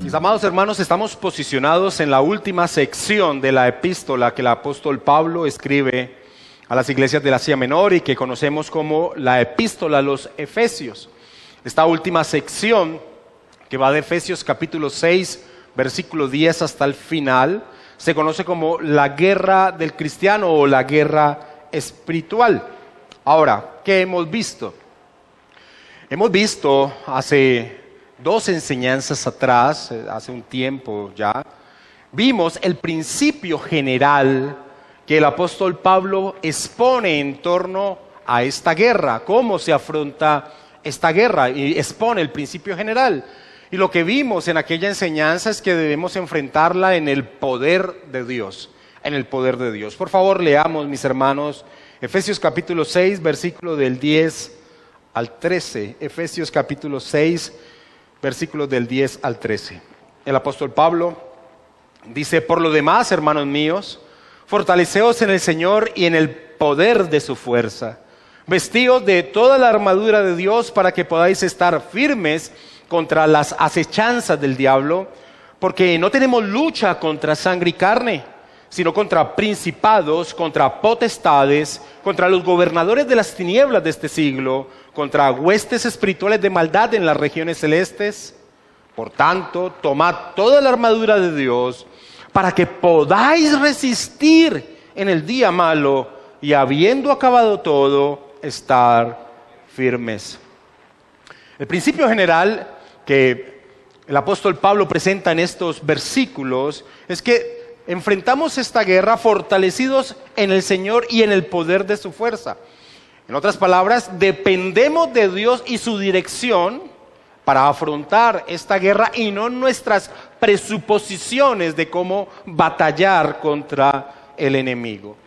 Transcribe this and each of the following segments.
Mis amados hermanos, estamos posicionados en la última sección de la epístola que el apóstol Pablo escribe a las iglesias de Asia Menor y que conocemos como la epístola a los Efesios. Esta última sección, que va de Efesios capítulo 6, versículo 10 hasta el final, se conoce como la guerra del cristiano o la guerra espiritual. Ahora, ¿qué hemos visto? Hemos visto hace dos enseñanzas atrás, hace un tiempo ya, vimos el principio general que el apóstol Pablo expone en torno a esta guerra, cómo se afronta esta guerra, y expone el principio general. Y lo que vimos en aquella enseñanza es que debemos enfrentarla en el poder de Dios, en el poder de Dios. Por favor, leamos, mis hermanos, Efesios capítulo 6, versículo del 10 al 13. Efesios capítulo 6, versículos del 10 al 13. El apóstol Pablo dice: por lo demás, hermanos míos, fortaleceos en el Señor y en el poder de su fuerza. Vestíos de toda la armadura de Dios para que podáis estar firmes contra las acechanzas del diablo, porque no tenemos lucha contra sangre y carne, sino contra principados, contra potestades, contra los gobernadores de las tinieblas de este siglo, contra huestes espirituales de maldad en las regiones celestes. Por tanto, tomad toda la armadura de Dios para que podáis resistir en el día malo y, habiendo acabado todo, estar firmes. El principio general que el apóstol Pablo presenta en estos versículos es que enfrentamos esta guerra fortalecidos en el Señor y en el poder de su fuerza. En otras palabras, dependemos de Dios y su dirección para afrontar esta guerra y no nuestras presuposiciones de cómo batallar contra el enemigo.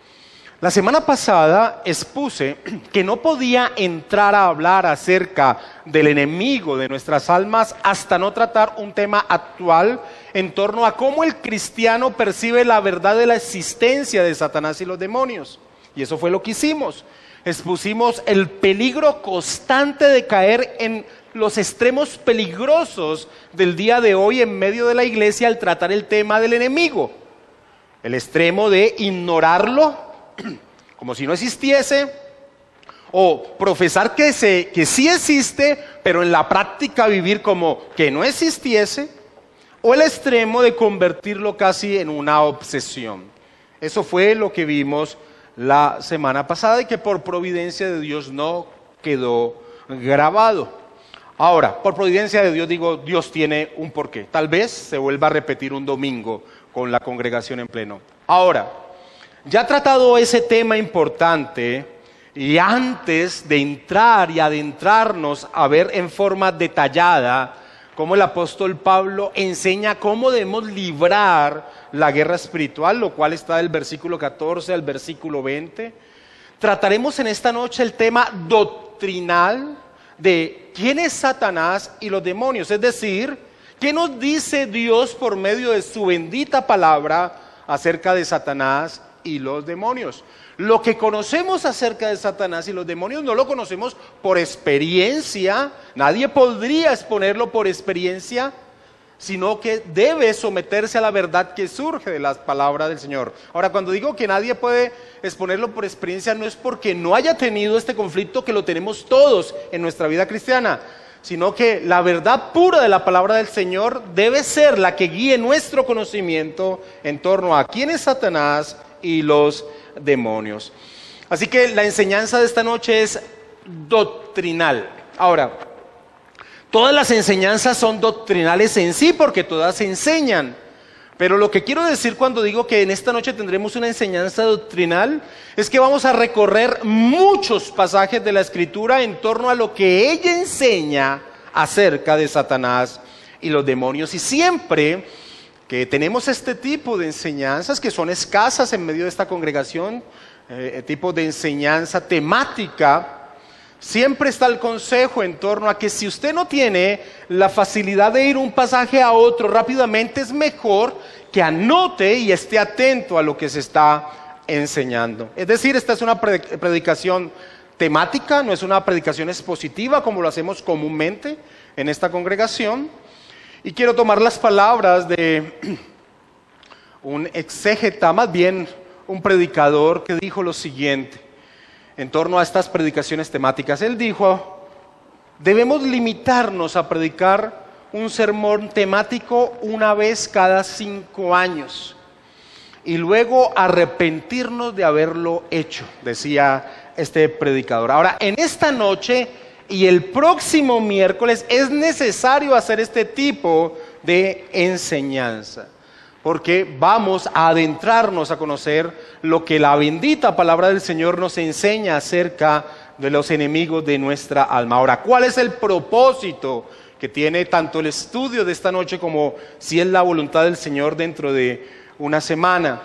La semana pasada expuse que no podía entrar a hablar acerca del enemigo de nuestras almas hasta no tratar un tema actual en torno a cómo el cristiano percibe la verdad de la existencia de Satanás y los demonios. Y eso fue lo que hicimos. Expusimos el peligro constante de caer en los extremos peligrosos del día de hoy en medio de la iglesia al tratar el tema del enemigo. El extremo de ignorarlo como si no existiese, o profesar que sí existe, pero en la práctica vivir como que no existiese, o el extremo de convertirlo casi en una obsesión. Eso fue lo que vimos la semana pasada y que por providencia de Dios no quedó grabado. Ahora, por providencia de Dios digo, Dios tiene un porqué. Tal vez se vuelva a repetir un domingo con la congregación en pleno. Ahora, ya tratado ese tema importante, y antes de entrar y adentrarnos a ver en forma detallada cómo el apóstol Pablo enseña cómo debemos librar la guerra espiritual, lo cual está del versículo 14 al versículo 20, trataremos en esta noche el tema doctrinal de quién es Satanás y los demonios, es decir, qué nos dice Dios por medio de su bendita palabra acerca de Satanás y los demonios. Lo que conocemos acerca de Satanás y los demonios no lo conocemos por experiencia, nadie podría exponerlo por experiencia, sino que debe someterse a la verdad que surge de las palabras del Señor. Ahora, cuando digo que nadie puede exponerlo por experiencia, no es porque no haya tenido este conflicto, que lo tenemos todos en nuestra vida cristiana, sino que la verdad pura de la palabra del Señor debe ser la que guíe nuestro conocimiento en torno a quién es Satanás y los demonios. Así que la enseñanza de esta noche es doctrinal. Ahora, todas las enseñanzas son doctrinales en sí porque todas enseñan. Pero lo que quiero decir cuando digo que en esta noche tendremos una enseñanza doctrinal es que vamos a recorrer muchos pasajes de la Escritura en torno a lo que ella enseña acerca de Satanás y los demonios. Y siempre que tenemos este tipo de enseñanzas que son escasas en medio de esta congregación, tipo de enseñanza temática, siempre está el consejo en torno a que si usted no tiene la facilidad de ir un pasaje a otro rápidamente, es mejor que anote y esté atento a lo que se está enseñando. Es decir, esta es una predicación temática, no es una predicación expositiva como lo hacemos comúnmente en esta congregación. Y quiero tomar las palabras de un exégeta, más bien un predicador, que dijo lo siguiente en torno a estas predicaciones temáticas. Él dijo: debemos limitarnos a predicar un sermón temático una vez cada 5 años y luego arrepentirnos de haberlo hecho, decía este predicador. Ahora, en esta noche y el próximo miércoles es necesario hacer este tipo de enseñanza, porque vamos a adentrarnos a conocer lo que la bendita palabra del Señor nos enseña acerca de los enemigos de nuestra alma. Ahora, ¿cuál es el propósito que tiene tanto el estudio de esta noche como, si es la voluntad del Señor, dentro de una semana?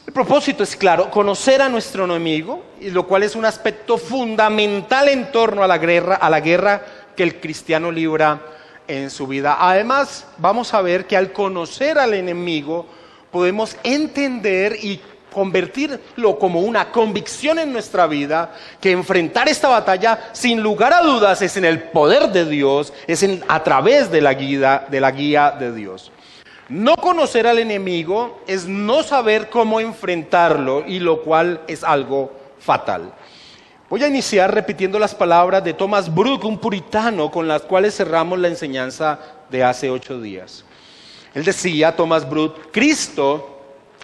El propósito es claro: conocer a nuestro enemigo, y lo cual es un aspecto fundamental en torno a la guerra que el cristiano libra en su vida. Además, vamos a ver que al conocer al enemigo podemos entender y convertirlo como una convicción en nuestra vida, que enfrentar esta batalla sin lugar a dudas es en el poder de Dios, a través de la guía de Dios. No conocer al enemigo es no saber cómo enfrentarlo, y lo cual es algo fatal. Voy a iniciar repitiendo las palabras de Thomas Brooke, un puritano, con las cuales cerramos la enseñanza de hace 8 días. Él decía, Thomas Brooke: Cristo,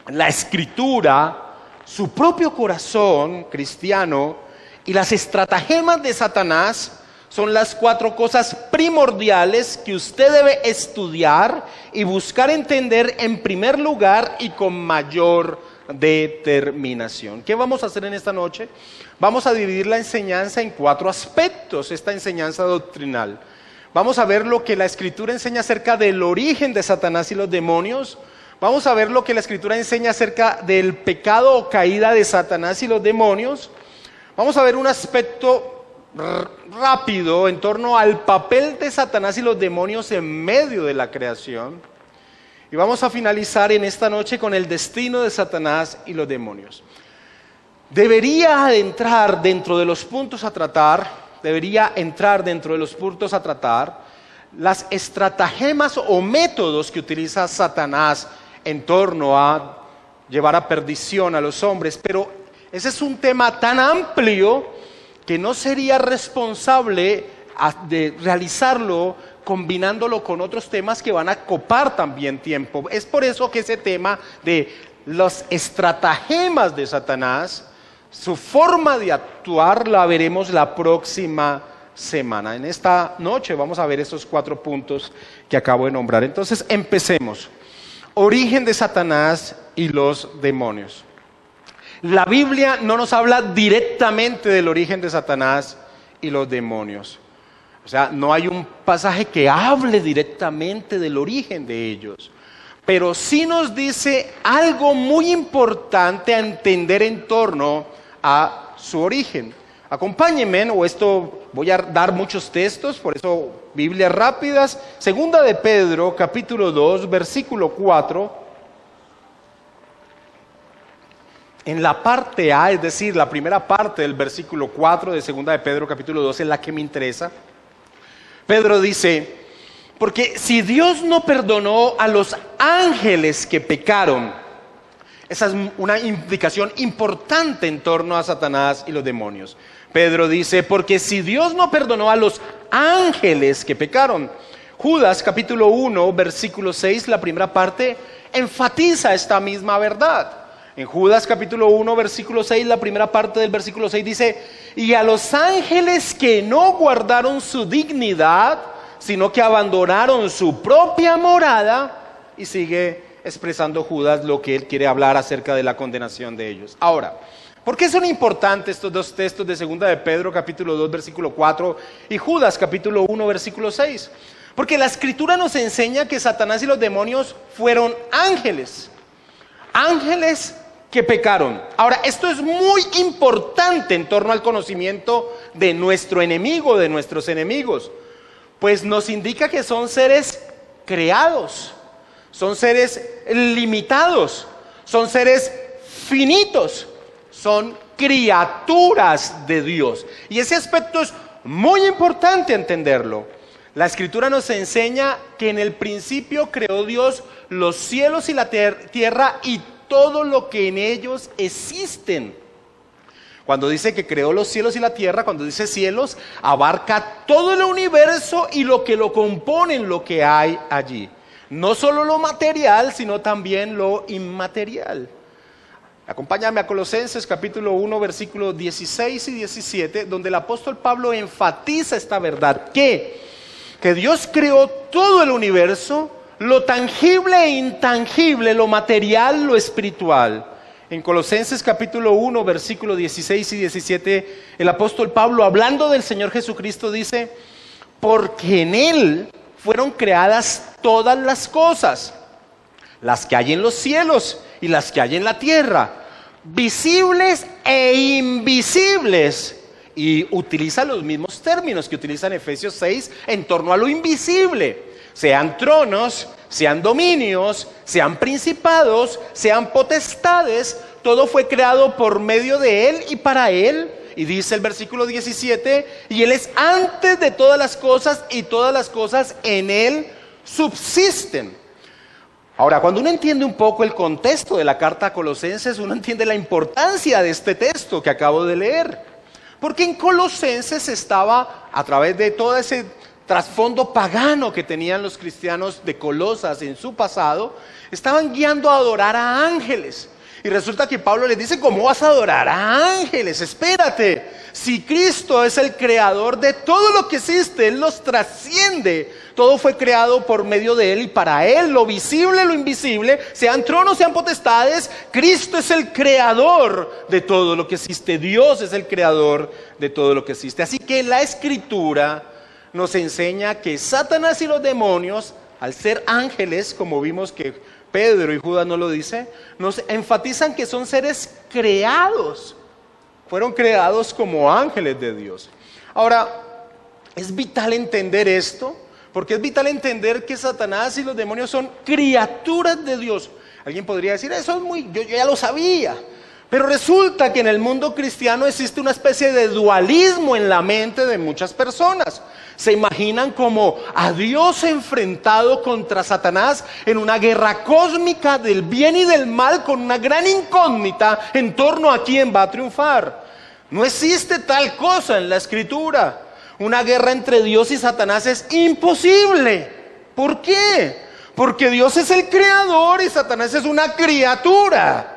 la Escritura, su propio corazón cristiano y las estratagemas de Satanás son las 4 cosas primordiales que usted debe estudiar y buscar entender en primer lugar y con mayor determinación. ¿Qué vamos a hacer en esta noche? Vamos a dividir la enseñanza en 4 aspectos, esta enseñanza doctrinal. Vamos a ver lo que la Escritura enseña acerca del origen de Satanás y los demonios. Vamos a ver lo que la Escritura enseña acerca del pecado o caída de Satanás y los demonios. Vamos a ver un aspecto rápido en torno al papel de Satanás y los demonios en medio de la creación. Y vamos a finalizar en esta noche con el destino de Satanás y los demonios. Debería entrar dentro de los puntos a tratar las estratagemas o métodos que utiliza Satanás en torno a llevar a perdición a los hombres. Pero ese es un tema tan amplio que no sería responsable de realizarlo combinándolo con otros temas que van a copar también tiempo. Es por eso que ese tema de los estratagemas de Satanás, su forma de actuar, la veremos la próxima semana. En esta noche vamos a ver esos 4 puntos que acabo de nombrar. Entonces, empecemos. Origen de Satanás y los demonios. La Biblia no nos habla directamente del origen de Satanás y los demonios. O sea, no hay un pasaje que hable directamente del origen de ellos. Pero sí nos dice algo muy importante a entender en torno a su origen. Acompáñenme, voy a dar muchos textos, por eso Biblias rápidas. Segunda de Pedro, capítulo 2, versículo 4. En la parte A, es decir, la primera parte del versículo 4 de Segunda de Pedro, capítulo 2, es la que me interesa. Pedro dice: porque si Dios no perdonó a los ángeles que pecaron, esa es una implicación importante en torno a Satanás y los demonios. Pedro dice: porque si Dios no perdonó a los ángeles que pecaron. Judas capítulo 1, versículo 6, la primera parte, enfatiza esta misma verdad. En Judas capítulo 1, versículo 6, la primera parte del versículo 6 dice: y a los ángeles que no guardaron su dignidad, sino que abandonaron su propia morada. Y sigue expresando Judas lo que él quiere hablar acerca de la condenación de ellos. Ahora, ¿por qué son importantes estos 2 textos de Segunda de Pedro capítulo 2, versículo 4 y Judas capítulo 1, versículo 6? Porque la Escritura nos enseña que Satanás y los demonios fueron ángeles que pecaron. Ahora, esto es muy importante en torno al conocimiento de nuestro enemigo, de nuestros enemigos, pues nos indica que son seres creados, son seres limitados, son seres finitos, son criaturas de Dios. Y ese aspecto es muy importante entenderlo. La Escritura nos enseña que en el principio creó Dios los cielos y la tierra y todo lo que en ellos existen. Cuando dice que creó los cielos y la tierra, cuando dice cielos, abarca todo el universo y lo que lo componen, lo que hay allí. No solo lo material, sino también lo inmaterial. Acompáñame a Colosenses capítulo 1, versículos 16 y 17, donde el apóstol Pablo enfatiza esta verdad, que Dios creó todo el universo, lo tangible e intangible, lo material, lo espiritual. En Colosenses capítulo 1, versículos 16 y 17, el apóstol Pablo, hablando del Señor Jesucristo, dice: porque en Él fueron creadas todas las cosas, las que hay en los cielos y las que hay en la tierra, visibles e invisibles. Y utiliza los mismos términos que utiliza en Efesios 6 en torno a lo invisible. Sean tronos, sean dominios, sean principados, sean potestades, todo fue creado por medio de Él y para Él. Y dice el versículo 17, y Él es antes de todas las cosas y todas las cosas en Él subsisten. Ahora, cuando uno entiende un poco el contexto de la carta a Colosenses, uno entiende la importancia de este texto que acabo de leer. Porque en Colosenses estaba, a través de todo ese trasfondo pagano que tenían los cristianos de Colosas en su pasado, estaban guiando a adorar a ángeles. Y resulta que Pablo les dice: ¿cómo vas a adorar a ángeles? Espérate, si Cristo es el creador de todo lo que existe, Él los trasciende. Todo fue creado por medio de Él y para Él, lo visible, lo invisible, sean tronos, sean potestades, Cristo es el creador de todo lo que existe. Dios es el creador de todo lo que existe. Así que la Escritura nos enseña que Satanás y los demonios, al ser ángeles, como vimos que Pedro y Judas no lo dice, nos enfatizan que son seres creados. Fueron creados como ángeles de Dios. Ahora, es vital entender esto, porque es vital entender que Satanás y los demonios son criaturas de Dios. Alguien podría decir: eso es yo ya lo sabía. Pero resulta que en el mundo cristiano existe una especie de dualismo en la mente de muchas personas. Se imaginan como a Dios enfrentado contra Satanás en una guerra cósmica del bien y del mal, con una gran incógnita en torno a quién va a triunfar. No existe tal cosa en la Escritura. Una guerra entre Dios y Satanás es imposible. ¿Por qué? Porque Dios es el creador y Satanás es una criatura.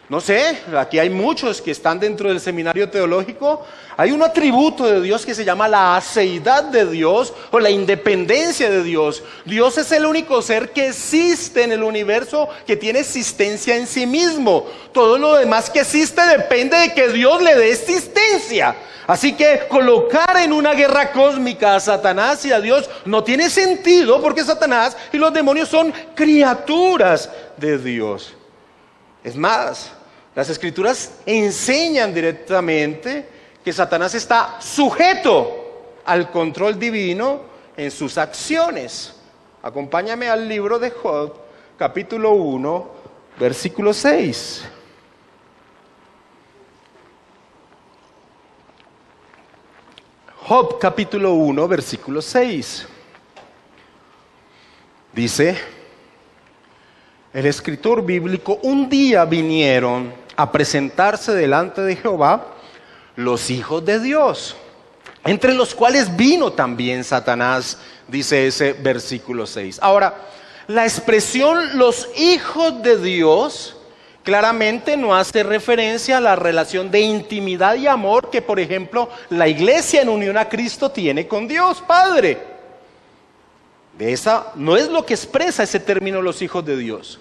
No sé, aquí hay muchos que están dentro del seminario teológico. Hay un atributo de Dios que se llama la aceidad de Dios o la independencia de Dios. Dios es el único ser que existe en el universo, que tiene existencia en sí mismo. Todo lo demás que existe depende de que Dios le dé existencia. Así que colocar en una guerra cósmica a Satanás y a Dios no tiene sentido, porque Satanás y los demonios son criaturas de Dios. Es más, las Escrituras enseñan directamente que Satanás está sujeto al control divino en sus acciones. Acompáñame al libro de Job, capítulo 1, versículo 6. Job, capítulo 1, versículo 6. Dice el escritor bíblico: un día vinieron a presentarse delante de Jehová los hijos de Dios, entre los cuales vino también Satanás, dice ese versículo 6. Ahora, la expresión los hijos de Dios claramente no hace referencia a la relación de intimidad y amor que, por ejemplo, la iglesia en unión a Cristo tiene con Dios Padre. Esa no es lo que expresa ese término, los hijos de Dios.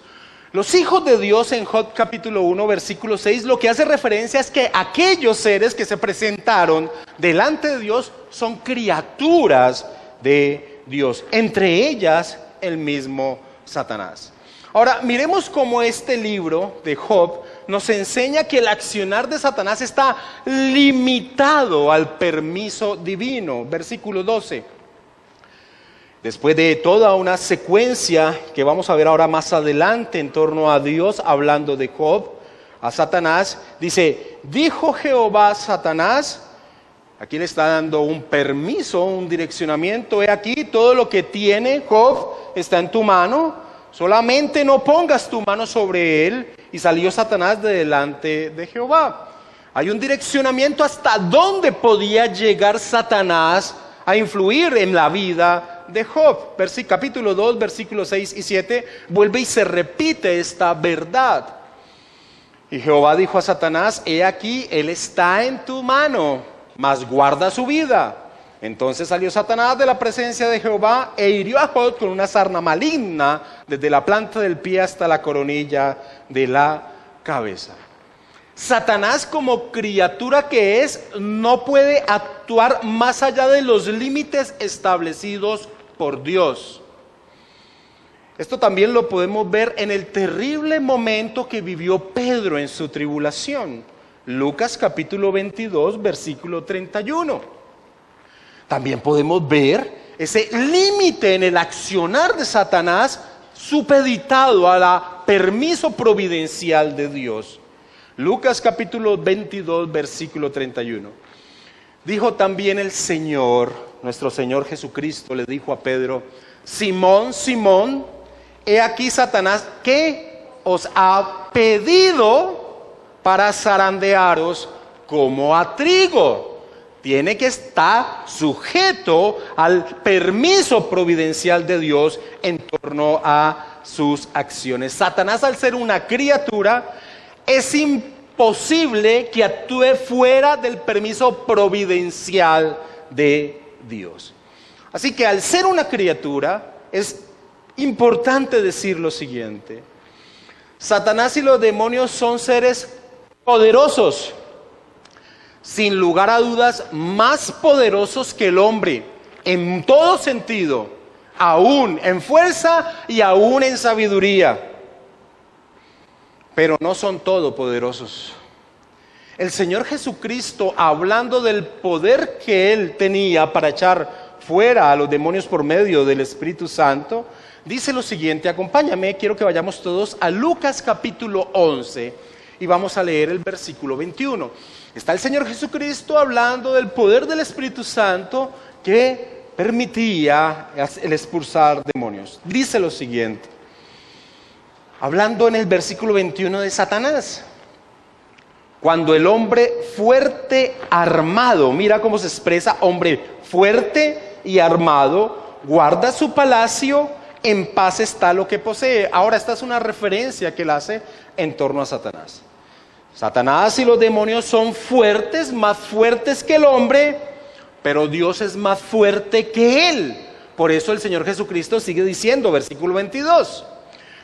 Los hijos de Dios en Job capítulo 1 versículo 6 lo que hace referencia es que aquellos seres que se presentaron delante de Dios son criaturas de Dios, entre ellas el mismo Satanás. Ahora miremos cómo este libro de Job nos enseña que el accionar de Satanás está limitado al permiso divino. Versículo 12. Después de toda una secuencia que vamos a ver ahora más adelante en torno a Dios hablando de Job, a Satanás, dice: dijo Jehová a Satanás: Aquí le está dando un permiso, un direccionamiento. He aquí, todo lo que tiene Job está en tu mano. Solamente no pongas tu mano sobre él. Y salió Satanás de delante de Jehová. Hay un direccionamiento hasta dónde podía llegar Satanás a influir en la vida de Job. Capítulo 2, versículos 6 y 7, vuelve y se repite esta verdad. Y Jehová dijo a Satanás: he aquí, él está en tu mano, mas guarda su vida. Entonces salió Satanás de la presencia de Jehová e hirió a Job con una sarna maligna desde la planta del pie hasta la coronilla de la cabeza. Satanás, como criatura que es, no puede actuar más allá de los límites establecidos por Dios. Esto también lo podemos ver en el terrible momento que vivió Pedro en su tribulación. Lucas capítulo 22, versículo 31. También podemos ver ese límite en el accionar de Satanás supeditado al permiso providencial de Dios. Lucas capítulo 22, versículo 31. Dijo también el Señor, nuestro Señor Jesucristo, le dijo a Pedro: Simón, Simón, he aquí Satanás que os ha pedido para zarandearos como a trigo. Tiene que estar sujeto al permiso providencial de Dios en torno a sus acciones. Satanás, al ser una criatura, es imposible que actúe fuera del permiso providencial de Dios. Así que al ser una criatura, es importante decir lo siguiente: Satanás y los demonios son seres poderosos, sin lugar a dudas más poderosos que el hombre, en todo sentido, aún en fuerza y aún en sabiduría. Pero no son todopoderosos. El Señor Jesucristo, hablando del poder que Él tenía para echar fuera a los demonios por medio del Espíritu Santo, dice lo siguiente. Acompáñame, quiero que vayamos todos a Lucas capítulo 11 y vamos a leer el versículo 21. Está el Señor Jesucristo hablando del poder del Espíritu Santo que permitía el expulsar demonios. Dice lo siguiente, hablando en el versículo 21 de Satanás: cuando el hombre fuerte armado, mira cómo se expresa, hombre fuerte y armado, guarda su palacio, en paz está lo que posee. Ahora, esta es una referencia que él hace en torno a Satanás. Satanás y los demonios son fuertes, más fuertes que el hombre, pero Dios es más fuerte que él. Por eso el Señor Jesucristo sigue diciendo, versículo 22,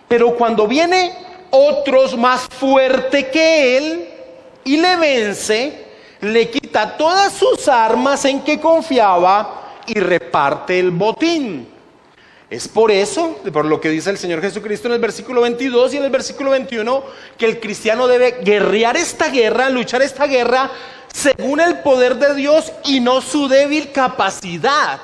pero cuando viene otros más fuerte que él y le vence, le quita todas sus armas en que confiaba y reparte el botín. Es por eso, por lo que dice el Señor Jesucristo en el versículo 22 y en el versículo 21, que el cristiano debe guerrear esta guerra, luchar esta guerra según el poder de Dios y no su débil capacidad.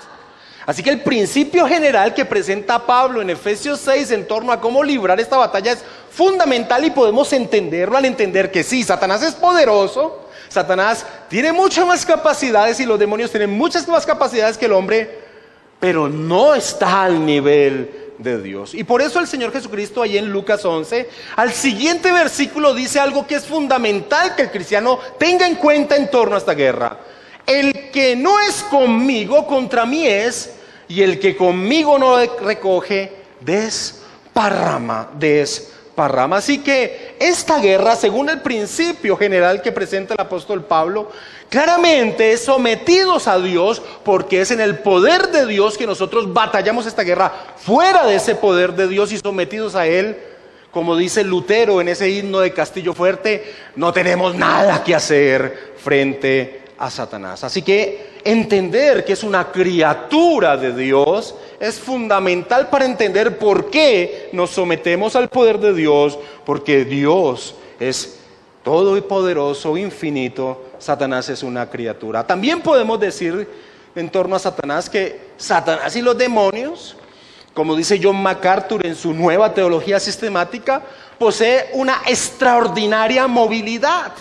Así que el principio general que presenta Pablo en Efesios 6 en torno a cómo librar esta batalla es fundamental y podemos entenderlo al entender que sí, Satanás es poderoso, Satanás tiene muchas más capacidades y los demonios tienen muchas más capacidades que el hombre, pero no está al nivel de Dios. Y por eso el Señor Jesucristo ahí en Lucas 11, al siguiente versículo dice algo que es fundamental que el cristiano tenga en cuenta en torno a esta guerra. El que no es conmigo, contra mí es, y el que conmigo no recoge, desparrama. Así que esta guerra, según el principio general que presenta el apóstol Pablo, claramente es sometidos a Dios, porque es en el poder de Dios que nosotros batallamos esta guerra. Fuera de ese poder de Dios y sometidos a Él, como dice Lutero en ese himno de Castillo Fuerte, no tenemos nada que hacer frente a Satanás. Así que entender que es una criatura de Dios es fundamental para entender por qué nos sometemos al poder de Dios, porque Dios es todopoderoso, infinito, Satanás es una criatura. También podemos decir en torno a Satanás que Satanás y los demonios, como dice John MacArthur en su nueva teología sistemática, posee una extraordinaria movilidad.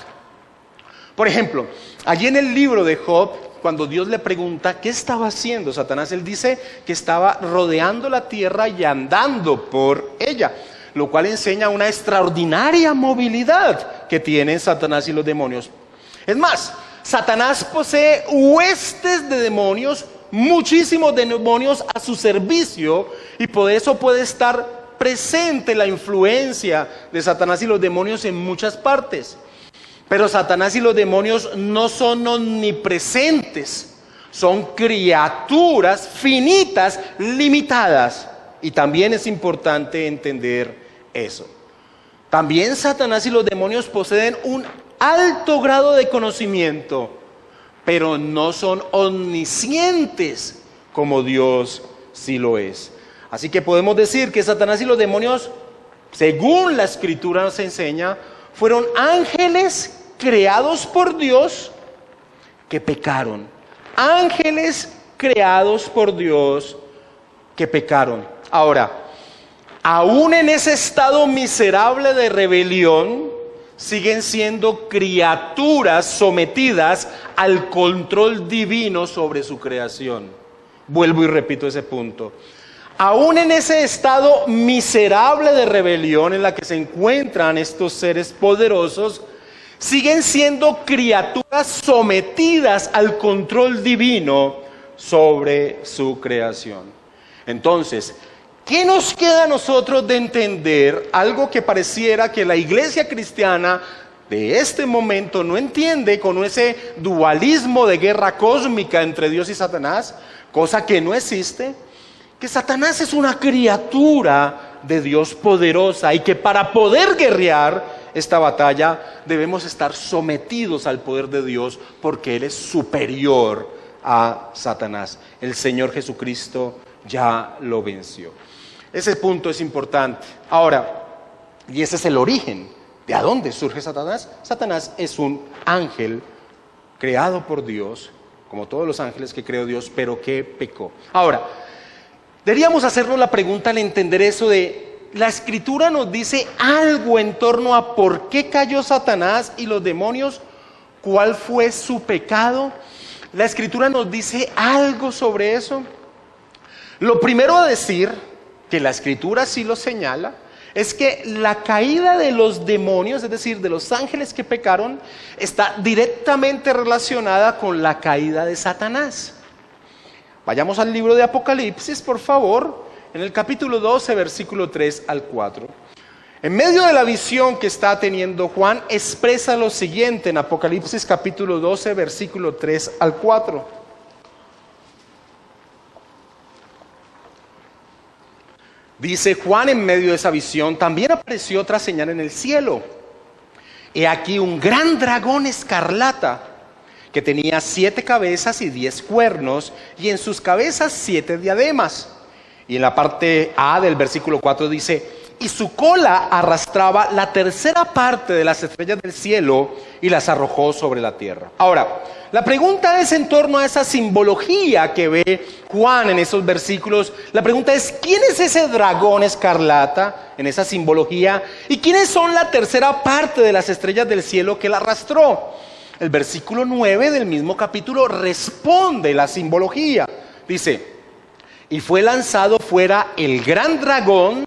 Por ejemplo, allí en el libro de Job, cuando Dios le pregunta qué estaba haciendo Satanás, él dice que estaba rodeando la tierra y andando por ella, lo cual enseña una extraordinaria movilidad que tienen Satanás y los demonios. Es más, Satanás posee huestes de demonios, muchísimos demonios a su servicio, y por eso puede estar presente la influencia de Satanás y los demonios en muchas partes. Pero Satanás y los demonios no son omnipresentes, son criaturas finitas, limitadas, y también es importante entender eso. También Satanás y los demonios poseen un alto grado de conocimiento, pero no son omniscientes como Dios sí lo es. Así que podemos decir que Satanás y los demonios, según la Escritura nos enseña, fueron ángeles creados por Dios que pecaron. Ángeles creados por Dios que pecaron. Ahora, aún en ese estado miserable de rebelión, siguen siendo criaturas sometidas al control divino sobre su creación. Vuelvo y repito ese punto. Aún en ese estado miserable de rebelión en la que se encuentran estos seres poderosos, siguen siendo criaturas sometidas al control divino sobre su creación. Entonces, ¿qué nos queda a nosotros de entender algo que pareciera que la iglesia cristiana de este momento no entiende, con ese dualismo de guerra cósmica entre Dios y Satanás, cosa que no existe? Que Satanás es una criatura de Dios poderosa y que para poder guerrear esta batalla debemos estar sometidos al poder de Dios, porque Él es superior a Satanás. El Señor Jesucristo ya lo venció. Ese punto es importante. Ahora, y ese es el origen. ¿De dónde surge Satanás? Satanás es un ángel creado por Dios, como todos los ángeles que creó Dios, pero que pecó. Ahora, deberíamos hacernos la pregunta al entender eso de, la Escritura nos dice algo en torno a por qué cayó Satanás y los demonios, cuál fue su pecado. La Escritura nos dice algo sobre eso. Lo primero a decir, que la Escritura sí lo señala, es que la caída de los demonios, es decir, de los ángeles que pecaron, está directamente relacionada con la caída de Satanás. Vayamos al libro de Apocalipsis, por favor, en el capítulo 12, versículo 3 al 4. En medio de la visión que está teniendo Juan, expresa lo siguiente en Apocalipsis capítulo 12, versículo 3 al 4. Dice Juan, en medio de esa visión, también apareció otra señal en el cielo. He aquí un gran dragón escarlata, que tenía 7 cabezas y 10 cuernos, y en sus cabezas 7 diademas. Y en la parte A del versículo 4 dice, y su cola arrastraba la tercera parte de las estrellas del cielo y las arrojó sobre la tierra. Ahora, la pregunta es en torno a esa simbología que ve Juan en esos versículos. La pregunta es, ¿quién es ese dragón escarlata en esa simbología? ¿Y quiénes son la tercera parte de las estrellas del cielo que la arrastró? El versículo 9 del mismo capítulo responde la simbología. Dice, y fue lanzado fuera el gran dragón,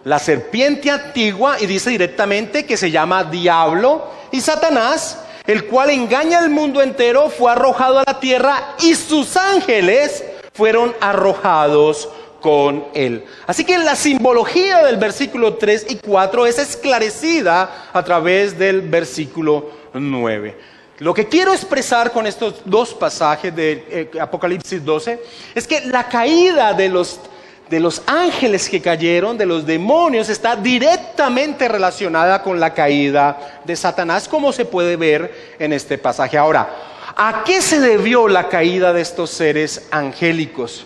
la serpiente antigua, y dice directamente que se llama Diablo y Satanás, el cual engaña al mundo entero, fue arrojado a la tierra y sus ángeles fueron arrojados con él. Así que la simbología del versículo 3 y 4 es esclarecida a través del versículo 9. Lo que quiero expresar con estos dos pasajes de Apocalipsis 12 es que la caída de los ángeles que cayeron, de los demonios, está directamente relacionada con la caída de Satanás, como se puede ver en este pasaje. Ahora, ¿a qué se debió la caída de estos seres angélicos?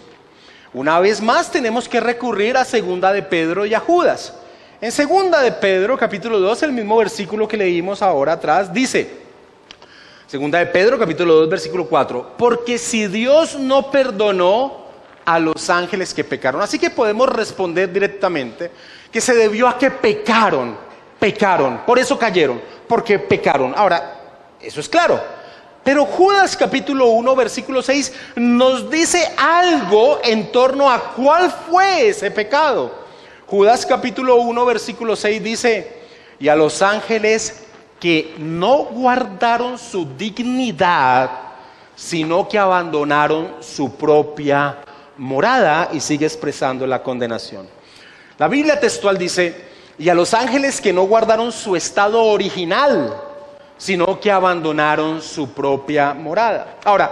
Una vez más tenemos que recurrir a 2 de Pedro y a Judas. En 2 de Pedro, capítulo 2, el mismo versículo que leímos ahora atrás, dice, 2 de Pedro, capítulo 2, versículo 4, porque si Dios no perdonó a los ángeles que pecaron. Así que podemos responder directamente que se debió a que pecaron, por eso cayeron, porque pecaron. Ahora, eso es claro, Pero Judas capítulo 1 versículo 6 nos dice algo en torno a cuál fue ese pecado. Judas capítulo 1 versículo 6 dice: y a los ángeles que no guardaron su dignidad, sino que abandonaron su propia morada. Y sigue expresando la condenación. La Biblia textual dice: y a los ángeles que no guardaron su estado original, sino que abandonaron su propia morada. Ahora,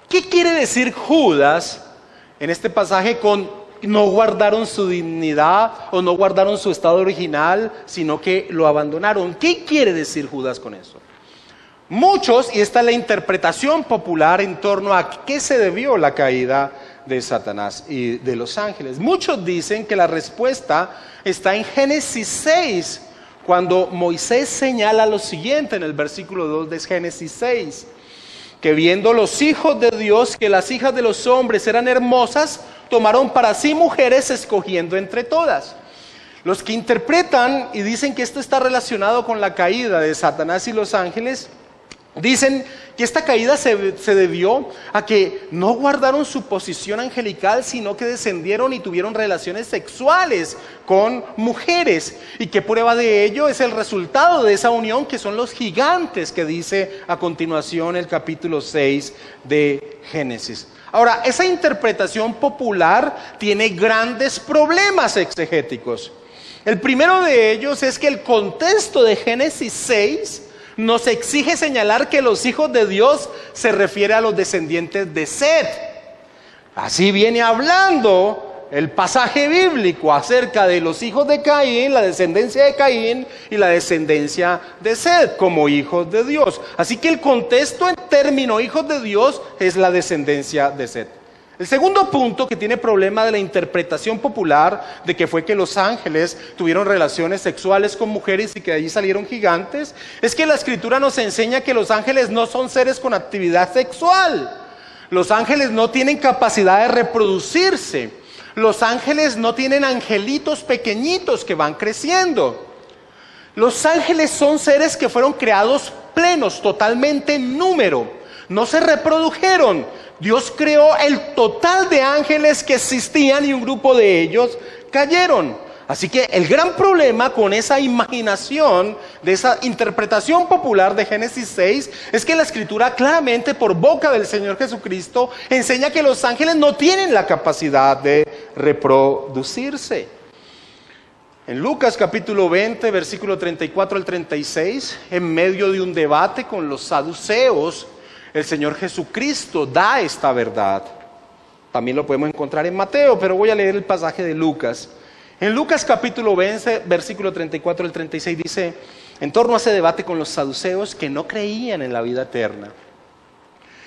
¿qué quiere decir Judas en este pasaje con no guardaron su dignidad o no guardaron su estado original, sino que lo abandonaron? ¿Qué quiere decir Judas con eso? Muchos, y esta es la interpretación popular en torno a qué se debió la caída de Satanás y de los ángeles. Muchos dicen que la respuesta está en Génesis 6, cuando Moisés señala lo siguiente en el versículo 2 de Génesis 6, que viendo los hijos de Dios que las hijas de los hombres eran hermosas, tomaron para sí mujeres escogiendo entre todas. Los que interpretan y dicen que esto está relacionado con la caída de Satanás y los ángeles, dicen que esta caída se debió a que no guardaron su posición angelical, sino que descendieron y tuvieron relaciones sexuales con mujeres. Y que prueba de ello es el resultado de esa unión, que son los gigantes que dice a continuación el capítulo 6 de Génesis. Ahora, esa interpretación popular tiene grandes problemas exegéticos. El primero de ellos es que el contexto de Génesis 6 nos exige señalar que los hijos de Dios se refiere a los descendientes de Set. Así viene hablando el pasaje bíblico acerca de los hijos de Caín, la descendencia de Caín y la descendencia de Set como hijos de Dios. Así que el contexto en término hijos de Dios es la descendencia de Set. El segundo punto que tiene problema de la interpretación popular de que fue que los ángeles tuvieron relaciones sexuales con mujeres y que de allí salieron gigantes, es que la escritura nos enseña que los ángeles no son seres con actividad sexual. Los ángeles no tienen capacidad de reproducirse. Los ángeles no tienen angelitos pequeñitos que van creciendo. Los ángeles son seres que fueron creados plenos, totalmente en número. No se reprodujeron. Dios creó el total de ángeles que existían y un grupo de ellos cayeron. Así que el gran problema con esa imaginación, de esa interpretación popular de Génesis 6, es que la Escritura claramente por boca del Señor Jesucristo enseña que los ángeles no tienen la capacidad de reproducirse. En Lucas capítulo 20, versículo 34 al 36, en medio de un debate con los saduceos, el Señor Jesucristo da esta verdad. También lo podemos encontrar en Mateo, pero voy a leer el pasaje de Lucas. En Lucas capítulo 20, versículo 34 al 36 dice: en torno a ese debate con los saduceos que no creían en la vida eterna.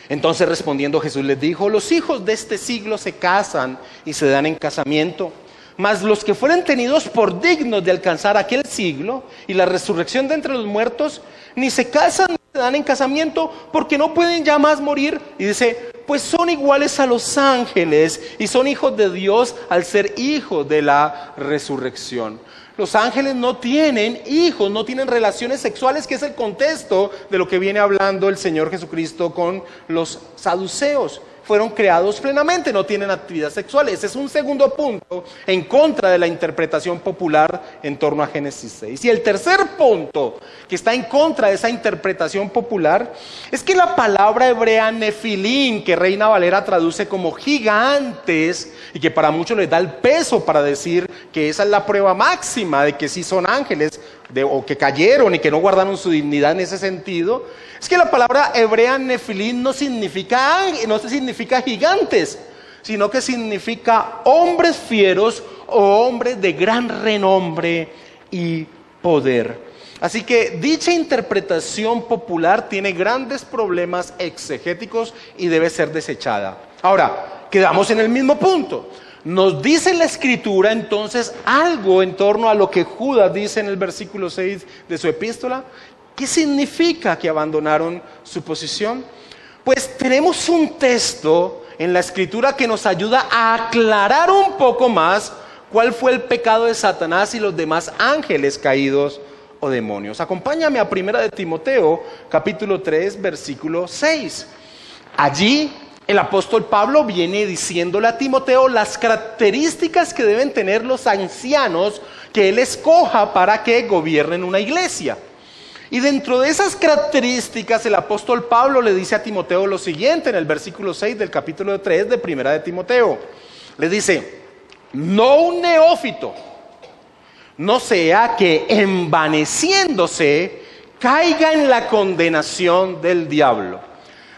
Entonces respondiendo Jesús les dijo: los hijos de este siglo se casan y se dan en casamiento, mas los que fueren tenidos por dignos de alcanzar aquel siglo y la resurrección de entre los muertos, ni se casan ni se dan en casamiento, porque no pueden ya más morir. Y dice: pues son iguales a los ángeles y son hijos de Dios al ser hijos de la resurrección. Los ángeles no tienen hijos, no tienen relaciones sexuales, que es el contexto de lo que viene hablando el Señor Jesucristo con los saduceos. Fueron creados plenamente, no tienen actividad sexual. Ese es un segundo punto en contra de la interpretación popular en torno a Génesis 6. Y el tercer punto que está en contra de esa interpretación popular es que la palabra hebrea nefilim, que Reina Valera traduce como gigantes, y que para muchos les da el peso para decir que esa es la prueba máxima de que sí son ángeles, o que cayeron y que no guardaron su dignidad en ese sentido, es que la palabra hebrea nefilim no significa gigantes, sino que significa hombres fieros o hombres de gran renombre y poder. Así que dicha interpretación popular tiene grandes problemas exegéticos y debe ser desechada. Ahora, quedamos en el mismo punto. Nos dice la Escritura entonces algo en torno a lo que Judas dice en el versículo 6 de su epístola. ¿Qué significa que abandonaron su posición? Pues tenemos un texto en la Escritura que nos ayuda a aclarar un poco más cuál fue el pecado de Satanás y los demás ángeles caídos o demonios. Acompáñame a 1 de Timoteo, capítulo 3, versículo 6. Allí el apóstol Pablo viene diciéndole a Timoteo las características que deben tener los ancianos que él escoja para que gobiernen una iglesia. Y dentro de esas características el apóstol Pablo le dice a Timoteo lo siguiente en el versículo 6 del capítulo 3 de 1 de Timoteo. Le dice: no un neófito, no sea que envaneciéndose caiga en la condenación del diablo.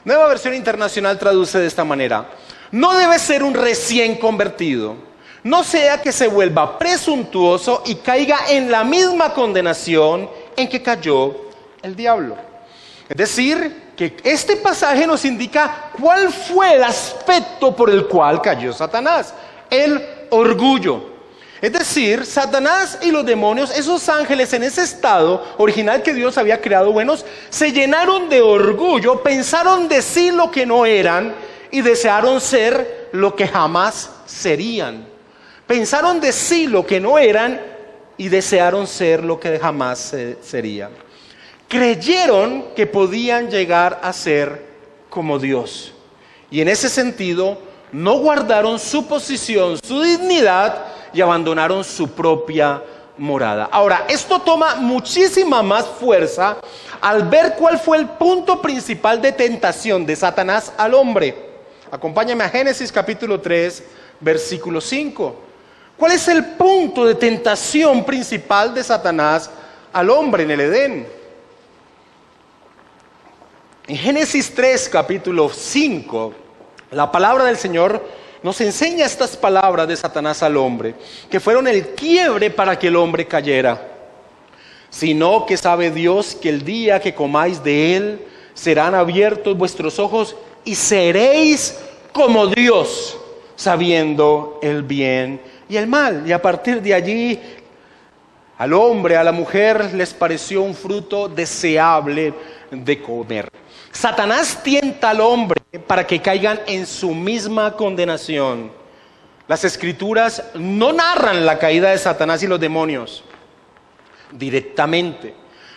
Nueva Versión Internacional traduce de esta manera: no debe ser un recién convertido, no sea que se vuelva presuntuoso y caiga en la misma condenación en que cayó el diablo. Es decir, que este pasaje nos indica cuál fue el aspecto por el cual cayó Satanás: el orgullo. Es decir, Satanás y los demonios, esos ángeles en ese estado original que Dios había creado buenos, se llenaron de orgullo, pensaron de sí lo que no eran y desearon ser lo que jamás serían. Pensaron de sí lo que no eran y desearon ser lo que jamás serían. Creyeron que podían llegar a ser como Dios. Y en ese sentido, no guardaron su posición, su dignidad, y abandonaron su propia morada. Ahora, esto toma muchísima más fuerza al ver cuál fue el punto principal de tentación de Satanás al hombre. Acompáñame a Génesis capítulo 3, versículo 5. ¿Cuál es el punto de tentación principal de Satanás al hombre en el Edén? En Génesis 3, capítulo 5, la palabra del Señor nos enseña estas palabras de Satanás al hombre, que fueron el quiebre para que el hombre cayera. Sino que sabe Dios que el día que comáis de él, serán abiertos vuestros ojos y seréis como Dios, sabiendo el bien y el mal. Y a partir de allí, al hombre, a la mujer, les pareció un fruto deseable de comer. Satanás tienta al hombre para que caigan en su misma condenación. Las escrituras no narran la caída de Satanás y los demonios directamente,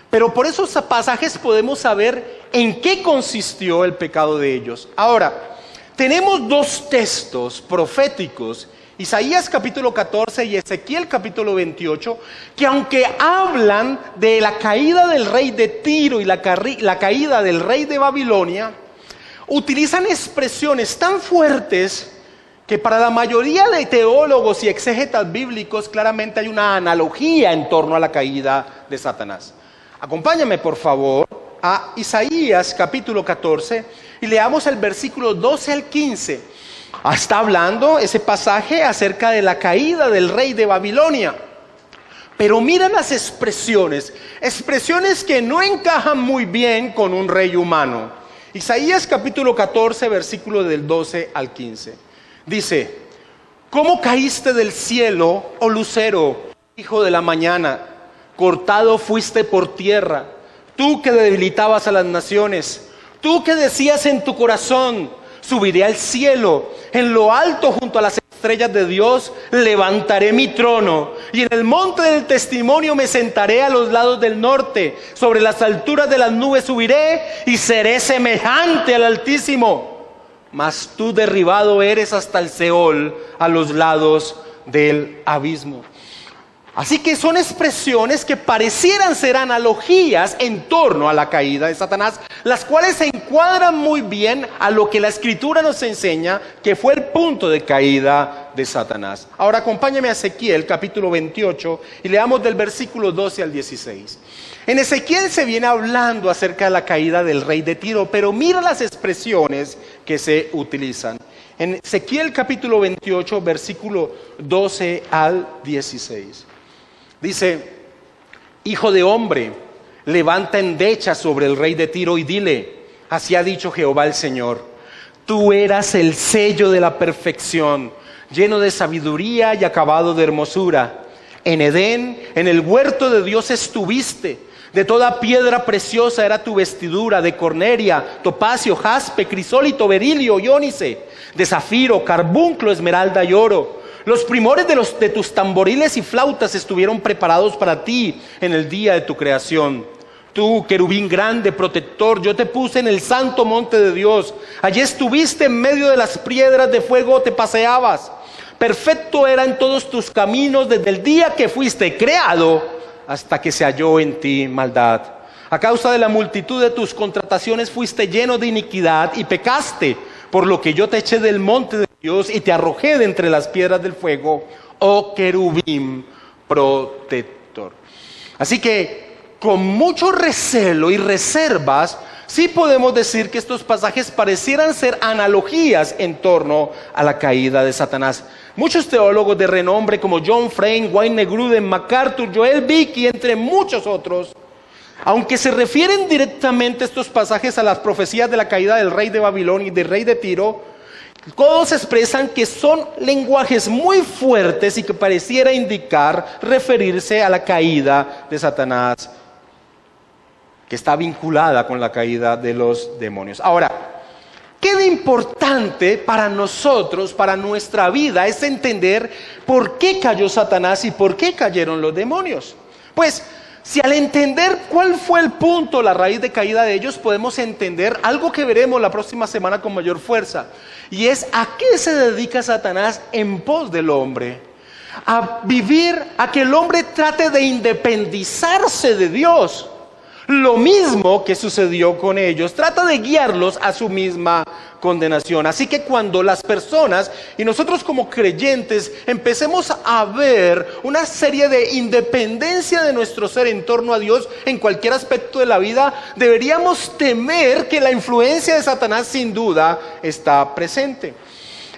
pero por esos pasajes podemos saber en qué consistió el pecado de ellos. Ahora, tenemos dos textos proféticos, Isaías capítulo 14 y Ezequiel capítulo 28, que aunque hablan de la caída del rey de Tiro y la caída del rey de Babilonia, utilizan expresiones tan fuertes que para la mayoría de teólogos y exégetas bíblicos claramente hay una analogía en torno a la caída de Satanás. Acompáñame por favor a Isaías capítulo 14 y leamos el versículo 12 al 15. Está hablando ese pasaje acerca de la caída del rey de Babilonia. Pero mira las expresiones que no encajan muy bien con un rey humano. Isaías capítulo 14, versículo del 12 al 15. Dice: ¿cómo caíste del cielo, oh lucero, hijo de la mañana? Cortado fuiste por tierra, tú que debilitabas a las naciones, tú que decías en tu corazón: subiré al cielo, en lo alto junto a las estrellas de Dios levantaré mi trono, y en el monte del testimonio me sentaré a los lados del norte, sobre las alturas de las nubes subiré y seré semejante al Altísimo. Mas tú derribado eres hasta el Seol, a los lados del abismo. Así que son expresiones que parecieran ser analogías en torno a la caída de Satanás, las cuales se encuadran muy bien a lo que la Escritura nos enseña que fue el punto de caída de Satanás. Ahora acompáñame a Ezequiel capítulo 28 y leamos del versículo 12 al 16. En Ezequiel se viene hablando acerca de la caída del rey de Tiro, pero mira las expresiones que se utilizan. En Ezequiel capítulo 28, versículo 12 al 16. Dice: hijo de hombre, levanta endecha sobre el rey de Tiro y dile: así ha dicho Jehová el Señor, tú eras el sello de la perfección, lleno de sabiduría y acabado de hermosura. En Edén, en el huerto de Dios estuviste. De toda piedra preciosa era tu vestidura, de cornelia, topacio, jaspe, crisólito, berilio y ónice, de zafiro, carbunclo, esmeralda y oro. Los primores de tus tamboriles y flautas estuvieron preparados para ti en el día de tu creación. Tú, querubín grande, protector, yo te puse en el santo monte de Dios. Allí estuviste en medio de las piedras de fuego, te paseabas. Perfecto era en todos tus caminos desde el día que fuiste creado hasta que se halló en ti maldad. A causa de la multitud de tus contrataciones fuiste lleno de iniquidad y pecaste, por lo que yo te eché del monte de Dios y te arrojé de entre las piedras del fuego, oh querubín protector. Así que con mucho recelo y reservas, sí podemos decir que estos pasajes parecieran ser analogías en torno a la caída de Satanás. Muchos teólogos de renombre como John Frame, Wayne Grudem, MacArthur, Joel Beeke, entre muchos otros, aunque se refieren directamente estos pasajes a las profecías de la caída del rey de Babilonia y del rey de Tiro, todos expresan que son lenguajes muy fuertes y que pareciera indicar referirse a la caída de Satanás, que está vinculada con la caída de los demonios. Ahora, ¿qué de importante para nosotros, para nuestra vida, es entender por qué cayó Satanás y por qué cayeron los demonios? Pues, si al entender cuál fue el punto, la raíz de caída de ellos, podemos entender algo que veremos la próxima semana con mayor fuerza, y es a qué se dedica Satanás en pos del hombre. A vivir, a que el hombre trate de independizarse de Dios. Lo mismo que sucedió con ellos, trata de guiarlos a su misma condenación. Así que cuando las personas y nosotros como creyentes empecemos a ver una serie de independencia de nuestro ser en torno a Dios en cualquier aspecto de la vida, deberíamos temer que la influencia de Satanás sin duda está presente.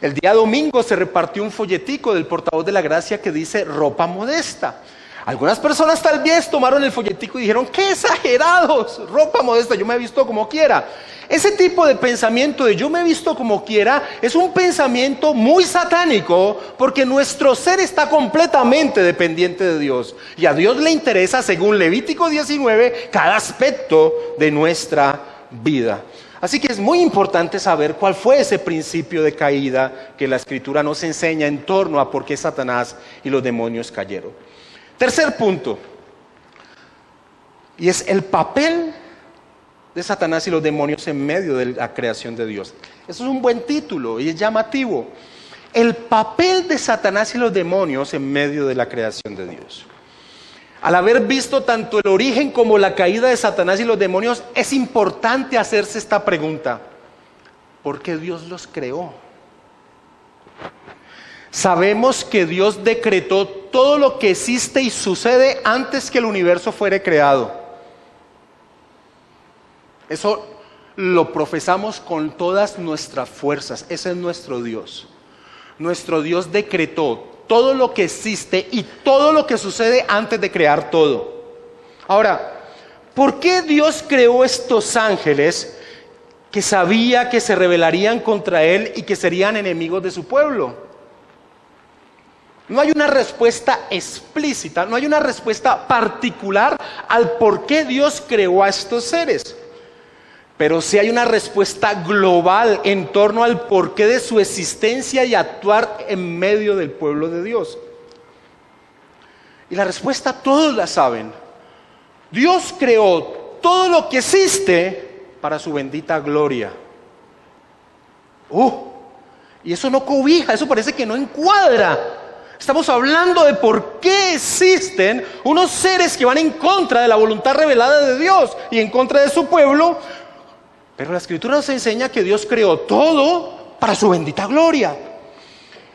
El día domingo se repartió un folletico del portavoz de la gracia que dice ropa modesta. Algunas personas tal vez tomaron el folletico y dijeron, ¡qué exagerados! Ropa modesta, yo me he visto como quiera. Ese tipo de pensamiento de yo me he visto como quiera es un pensamiento muy satánico, porque nuestro ser está completamente dependiente de Dios. Y a Dios le interesa, según Levítico 19, cada aspecto de nuestra vida. Así que es muy importante saber cuál fue ese principio de caída que la Escritura nos enseña en torno a por qué Satanás y los demonios cayeron. Tercer punto, y es el papel de Satanás y los demonios en medio de la creación de Dios. Eso es un buen título y es llamativo. El papel de Satanás y los demonios en medio de la creación de Dios. Al haber visto tanto el origen como la caída de Satanás y los demonios, es importante hacerse esta pregunta: ¿por qué Dios los creó? Sabemos que Dios decretó todo lo que existe y sucede antes que el universo fuera creado. Eso lo profesamos con todas nuestras fuerzas. Ese es nuestro Dios. Nuestro Dios decretó todo lo que existe y todo lo que sucede antes de crear todo. Ahora, ¿por qué Dios creó estos ángeles que sabía que se rebelarían contra Él y que serían enemigos de su pueblo? No hay una respuesta explícita, no hay una respuesta particular al por qué Dios creó a estos seres. Pero sí hay una respuesta global en torno al porqué de su existencia y actuar en medio del pueblo de Dios. Y la respuesta todos la saben. Dios creó todo lo que existe para su bendita gloria. Y eso no cobija, eso parece que no encuadra. Estamos hablando de por qué existen unos seres que van en contra de la voluntad revelada de Dios y en contra de su pueblo. Pero la Escritura nos enseña que Dios creó todo para su bendita gloria.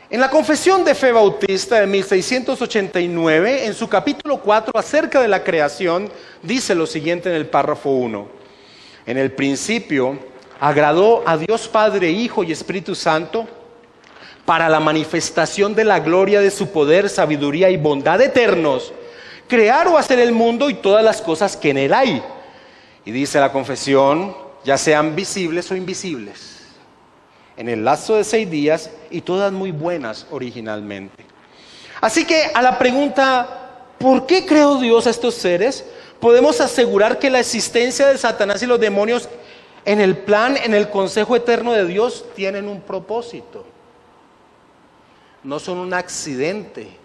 En la Confesión de Fe Bautista de 1689, en su capítulo 4, acerca de la creación, dice lo siguiente en el párrafo 1. En el principio agradó a Dios Padre, Hijo y Espíritu Santo para la manifestación de la gloria de su poder, sabiduría y bondad eternos, crear o hacer el mundo y todas las cosas que en él hay. Y dice la confesión, ya sean visibles o invisibles, en el lapso de 6 días, y todas muy buenas originalmente. Así que a la pregunta, ¿por qué creó Dios a estos seres? Podemos asegurar que la existencia de Satanás y los demonios en el plan, en el consejo eterno de Dios, tienen un propósito. no son un accidente.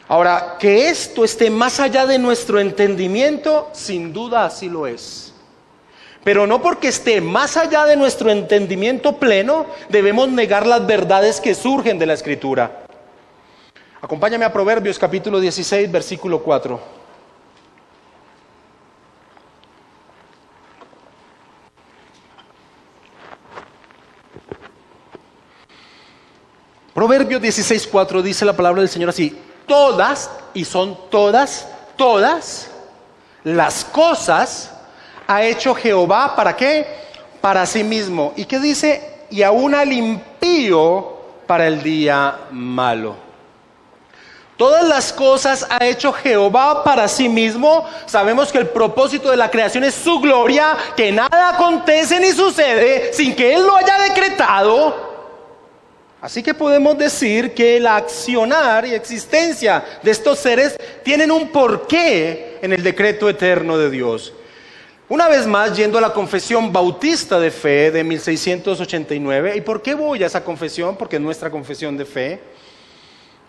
Ahora, que esto esté más allá de nuestro entendimiento, sin duda así lo es. Pero no porque esté más allá de nuestro entendimiento pleno, debemos negar las verdades que surgen de la Escritura. Acompáñame a Proverbios capítulo 16, versículo 4. Proverbios 16, 4 dice la palabra del Señor así: todas, y son todas las cosas ha hecho Jehová, ¿para qué? Para sí mismo. ¿Y qué dice? Y aún al impío para el día malo. Todas las cosas ha hecho Jehová para sí mismo. Sabemos que el propósito de la creación es su gloria, que nada acontece ni sucede sin que Él lo haya decretado. Así que podemos decir que el accionar y existencia de estos seres tienen un porqué en el decreto eterno de Dios. Una vez más, yendo a la Confesión Bautista de Fe de 1689, ¿y por qué voy a esa confesión? Porque es nuestra confesión de fe.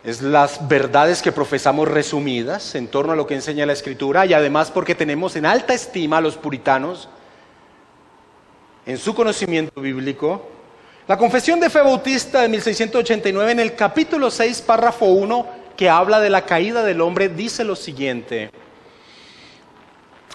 Es las verdades que profesamos resumidas en torno a lo que enseña la Escritura, y además porque tenemos en alta estima a los puritanos en su conocimiento bíblico. La Confesión de Fe Bautista de 1689, en el capítulo 6, párrafo 1, que habla de la caída del hombre, dice lo siguiente: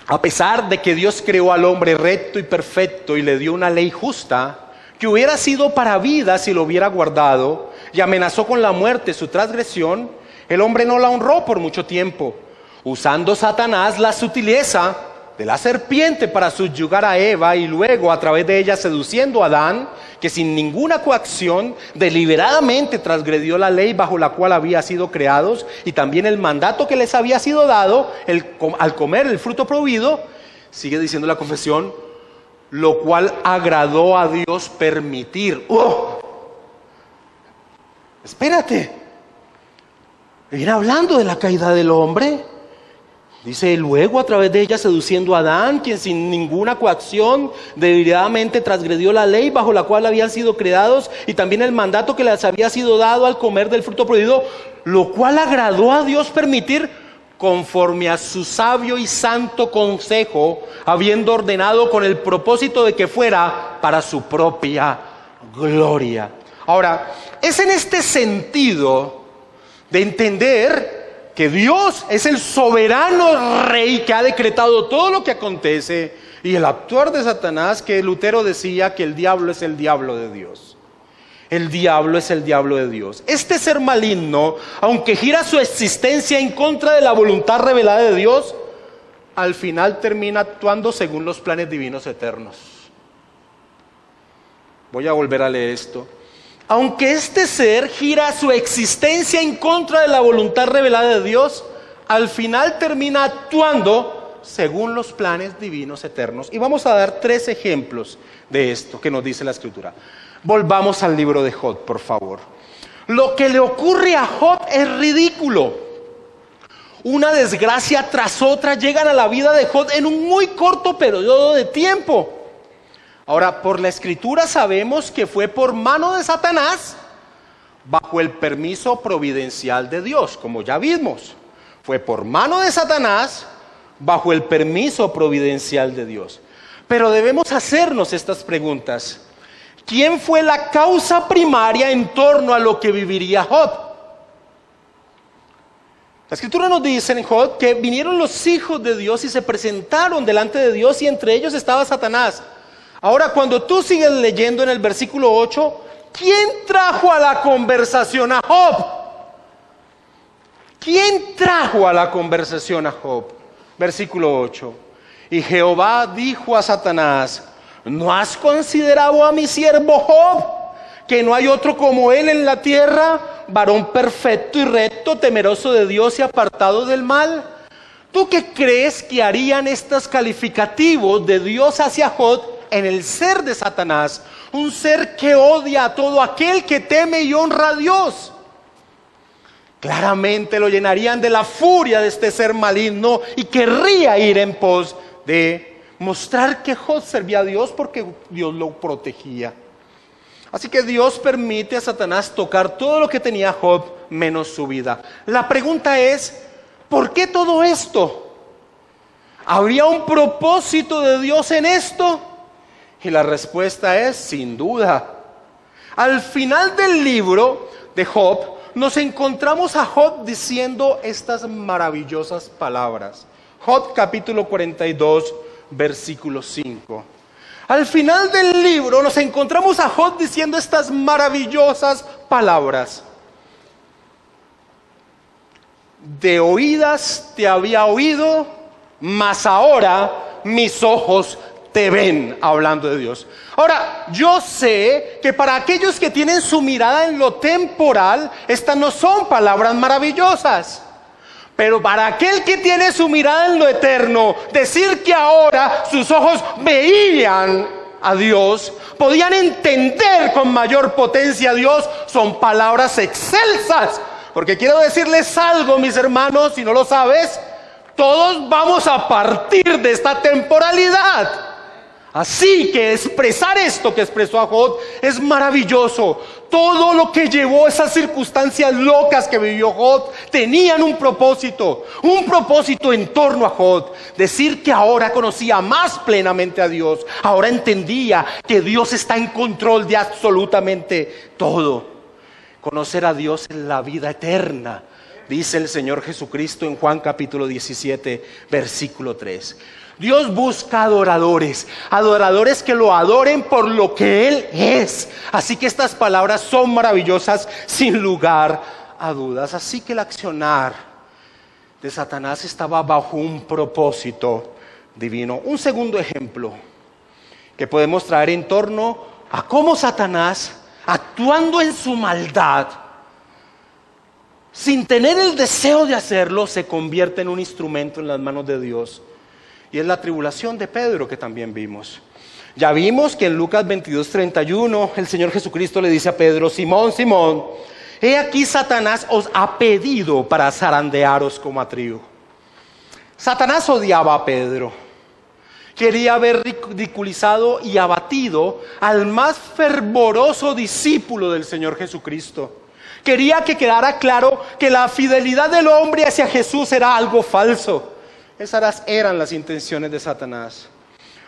a pesar de que Dios creó al hombre recto y perfecto y le dio una ley justa, que hubiera sido para vida si lo hubiera guardado, y amenazó con la muerte su transgresión, el hombre no la honró por mucho tiempo, usando Satanás la sutileza de la serpiente para subyugar a Eva, y luego a través de ella seduciendo a Adán, que sin ninguna coacción deliberadamente transgredió la ley bajo la cual había sido creados, y también el mandato que les había sido dado al comer el fruto prohibido. Sigue diciendo la confesión: lo cual agradó a Dios permitir. ¡Oh! Espérate, viene hablando de la caída del hombre. Dice: luego a través de ella seduciendo a Adán, quien sin ninguna coacción deliberadamente transgredió la ley bajo la cual habían sido creados, y también el mandato que les había sido dado al comer del fruto prohibido, lo cual agradó a Dios permitir, conforme a su sabio y santo consejo, habiendo ordenado con el propósito de que fuera para su propia gloria. Ahora, es en este sentido de entender que Dios es el soberano rey que ha decretado todo lo que acontece, y el actuar de Satanás, que Lutero decía que el diablo es el diablo de Dios. El diablo es el diablo de Dios. Este ser maligno, aunque gira su existencia en contra de la voluntad revelada de Dios, al final termina actuando según los planes divinos eternos. Voy a volver a leer esto. Aunque este ser gira su existencia en contra de la voluntad revelada de Dios, al final termina actuando según los planes divinos eternos. Y vamos a dar 3 ejemplos de esto que nos dice la Escritura. Volvamos al libro de Job, por favor. Lo que le ocurre a Job es ridículo. Una desgracia tras otra llegan a la vida de Job en un muy corto periodo de tiempo. Ahora, por la Escritura sabemos que fue por mano de Satanás, bajo el permiso providencial de Dios, como ya vimos. Fue por mano de Satanás, bajo el permiso providencial de Dios. Pero debemos hacernos estas preguntas. ¿Quién fue la causa primaria en torno a lo que viviría Job? La Escritura nos dice en Job que vinieron los hijos de Dios y se presentaron delante de Dios, y entre ellos estaba Satanás. Ahora, cuando tú sigues leyendo en el versículo 8, ¿quién trajo a la conversación a Job? ¿Quién trajo a la conversación a Job? Versículo 8. Y Jehová dijo a Satanás: ¿no has considerado a mi siervo Job, que no hay otro como él en la tierra, varón perfecto y recto, temeroso de Dios y apartado del mal? ¿Tú qué crees que harían estos calificativos de Dios hacia Job en el ser de Satanás? Un ser que odia a todo aquel que teme y honra a Dios. Claramente lo llenarían de la furia de este ser maligno, y querría ir en pos de mostrar que Job servía a Dios porque Dios lo protegía. Así que Dios permite a Satanás tocar todo lo que tenía Job, menos su vida. La pregunta es, ¿por qué todo esto? ¿Habría un propósito de Dios en esto? Y la respuesta es, sin duda. Al final del libro de Job, nos encontramos a Job diciendo estas maravillosas palabras. Job capítulo 42, versículo 5. Al final del libro nos encontramos a Job diciendo estas maravillosas palabras. De oídas te había oído, mas ahora mis ojos te ven, hablando de Dios. Ahora, yo sé que para aquellos que tienen su mirada en lo temporal, estas no son palabras maravillosas. Pero para aquel que tiene su mirada en lo eterno, decir que ahora sus ojos veían a Dios, podían entender con mayor potencia a Dios, son palabras excelsas. Porque quiero decirles algo, mis hermanos, si no lo sabes, todos vamos a partir de esta temporalidad. Así que expresar esto que expresó a Job es maravilloso. Todo lo que llevó esas circunstancias locas que vivió Job tenían un propósito en torno a Job. Decir que ahora conocía más plenamente a Dios, ahora entendía que Dios está en control de absolutamente todo. Conocer a Dios en la vida eterna, dice el Señor Jesucristo en Juan capítulo 17, versículo 3. Dios busca adoradores que lo adoren por lo que Él es. Así que estas palabras son maravillosas sin lugar a dudas. Así que el accionar de Satanás estaba bajo un propósito divino. Un segundo ejemplo que podemos traer en torno a cómo Satanás, actuando en su maldad, sin tener el deseo de hacerlo, se convierte en un instrumento en las manos de Dios. Y es la tribulación de Pedro que también vimos. Ya vimos que en Lucas 22:31 el Señor Jesucristo le dice a Pedro: Simón, Simón, he aquí Satanás os ha pedido para zarandearos como a trigo. Satanás odiaba a Pedro. Quería haber ridiculizado y abatido al más fervoroso discípulo del Señor Jesucristo. Quería que quedara claro que la fidelidad del hombre hacia Jesús era algo falso. Esas eran las intenciones de Satanás.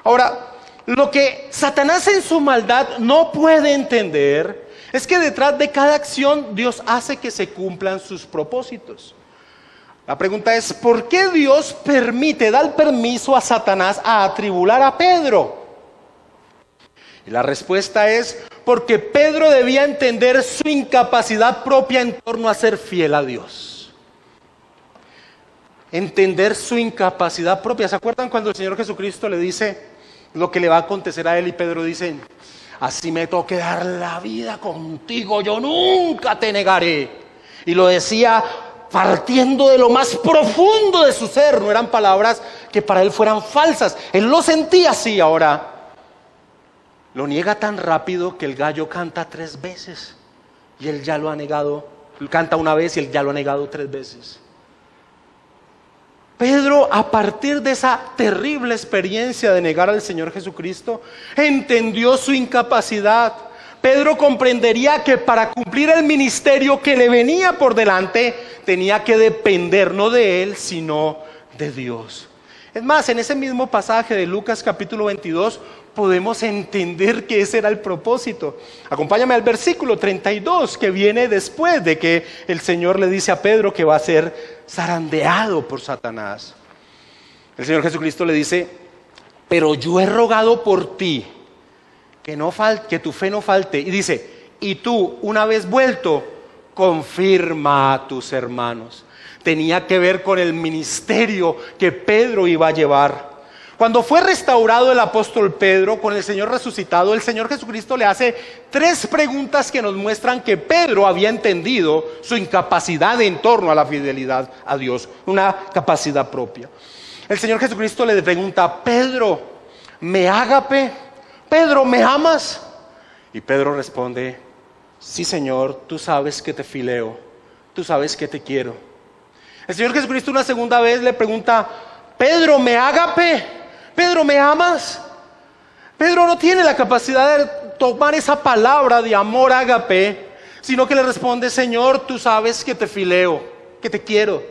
Ahora, lo que Satanás en su maldad no puede entender es que detrás de cada acción Dios hace que se cumplan sus propósitos. La pregunta es, ¿por qué Dios da permiso a Satanás a atribular a Pedro? Y la respuesta es, porque Pedro debía entender su incapacidad propia en torno a ser fiel a Dios. Entender su incapacidad propia. ¿Se acuerdan cuando el Señor Jesucristo le dice lo que le va a acontecer a él? Y Pedro dice: así me toque dar la vida contigo, yo nunca te negaré. Y lo decía partiendo de lo más profundo de su ser. No eran palabras que para él fueran falsas. Él lo sentía así. Ahora lo niega tan rápido que el gallo canta 3 veces. Y él ya lo ha negado. Canta una vez y él ya lo ha negado 3 veces. Pedro, a partir de esa terrible experiencia de negar al Señor Jesucristo, entendió su incapacidad. Pedro comprendería que para cumplir el ministerio que le venía por delante, tenía que depender no de él, sino de Dios. Es más, en ese mismo pasaje de Lucas capítulo 22, podemos entender que ese era el propósito. Acompáñame al versículo 32, que viene después de que el Señor le dice a Pedro que va a ser zarandeado por Satanás. El Señor Jesucristo le dice: pero yo he rogado por ti que tu fe no falte. Y dice: y tú, una vez vuelto, confirma a tus hermanos. Tenía que ver con el ministerio que Pedro iba a llevar. Cuando fue restaurado el apóstol Pedro con el Señor resucitado, el Señor Jesucristo le hace 3 preguntas que nos muestran que Pedro había entendido su incapacidad en torno a la fidelidad a Dios, una capacidad propia. El Señor Jesucristo le pregunta: Pedro, ¿me ágape? Pedro, ¿me amas? Y Pedro responde: sí, Señor, tú sabes que te fileo, tú sabes que te quiero. El Señor Jesucristo una segunda vez le pregunta: Pedro, ¿me ágape? Pedro, ¿me amas? Pedro no tiene la capacidad de tomar esa palabra de amor ágape, sino que le responde: Señor, tú sabes que te fileo, que te quiero.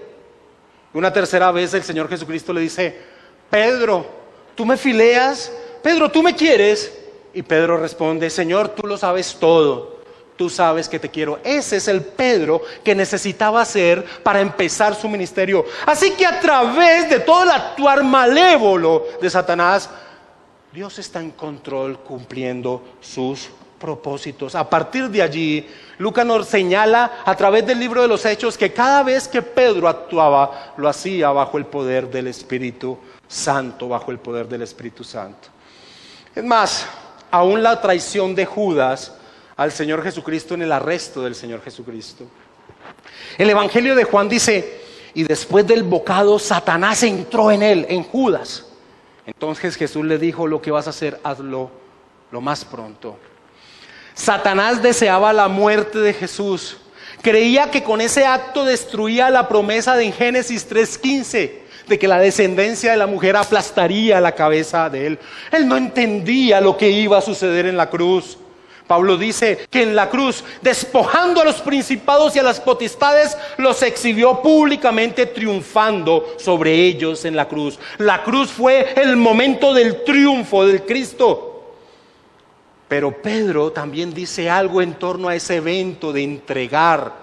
Una tercera vez el Señor Jesucristo le dice: Pedro, ¿tú me fileas? Pedro, ¿tú me quieres? Y Pedro responde: Señor, tú lo sabes todo, tú sabes que te quiero. Ese es el Pedro que necesitaba ser para empezar su ministerio. Así que a través de todo el actuar malévolo de Satanás, Dios está en control, cumpliendo sus propósitos. A partir de allí, Lucas nos señala a través del libro de los Hechos que cada vez que Pedro actuaba, lo hacía bajo el poder del Espíritu Santo, bajo el poder del Espíritu Santo. Es más, aún la traición de Judas al Señor Jesucristo en el arresto del Señor Jesucristo. El Evangelio de Juan dice: y después del bocado, Satanás entró en él, en Judas. Entonces Jesús le dijo: lo que vas a hacer, hazlo lo más pronto. Satanás deseaba la muerte de Jesús. Creía que con ese acto destruía la promesa de Génesis 3:15, de que la descendencia de la mujer aplastaría la cabeza de él. Él no entendía lo que iba a suceder en la cruz. Pablo dice que en la cruz, despojando a los principados y a las potestades, los exhibió públicamente, triunfando sobre ellos en la cruz. La cruz fue el momento del triunfo del Cristo. Pero Pedro también dice algo en torno a ese evento de entregar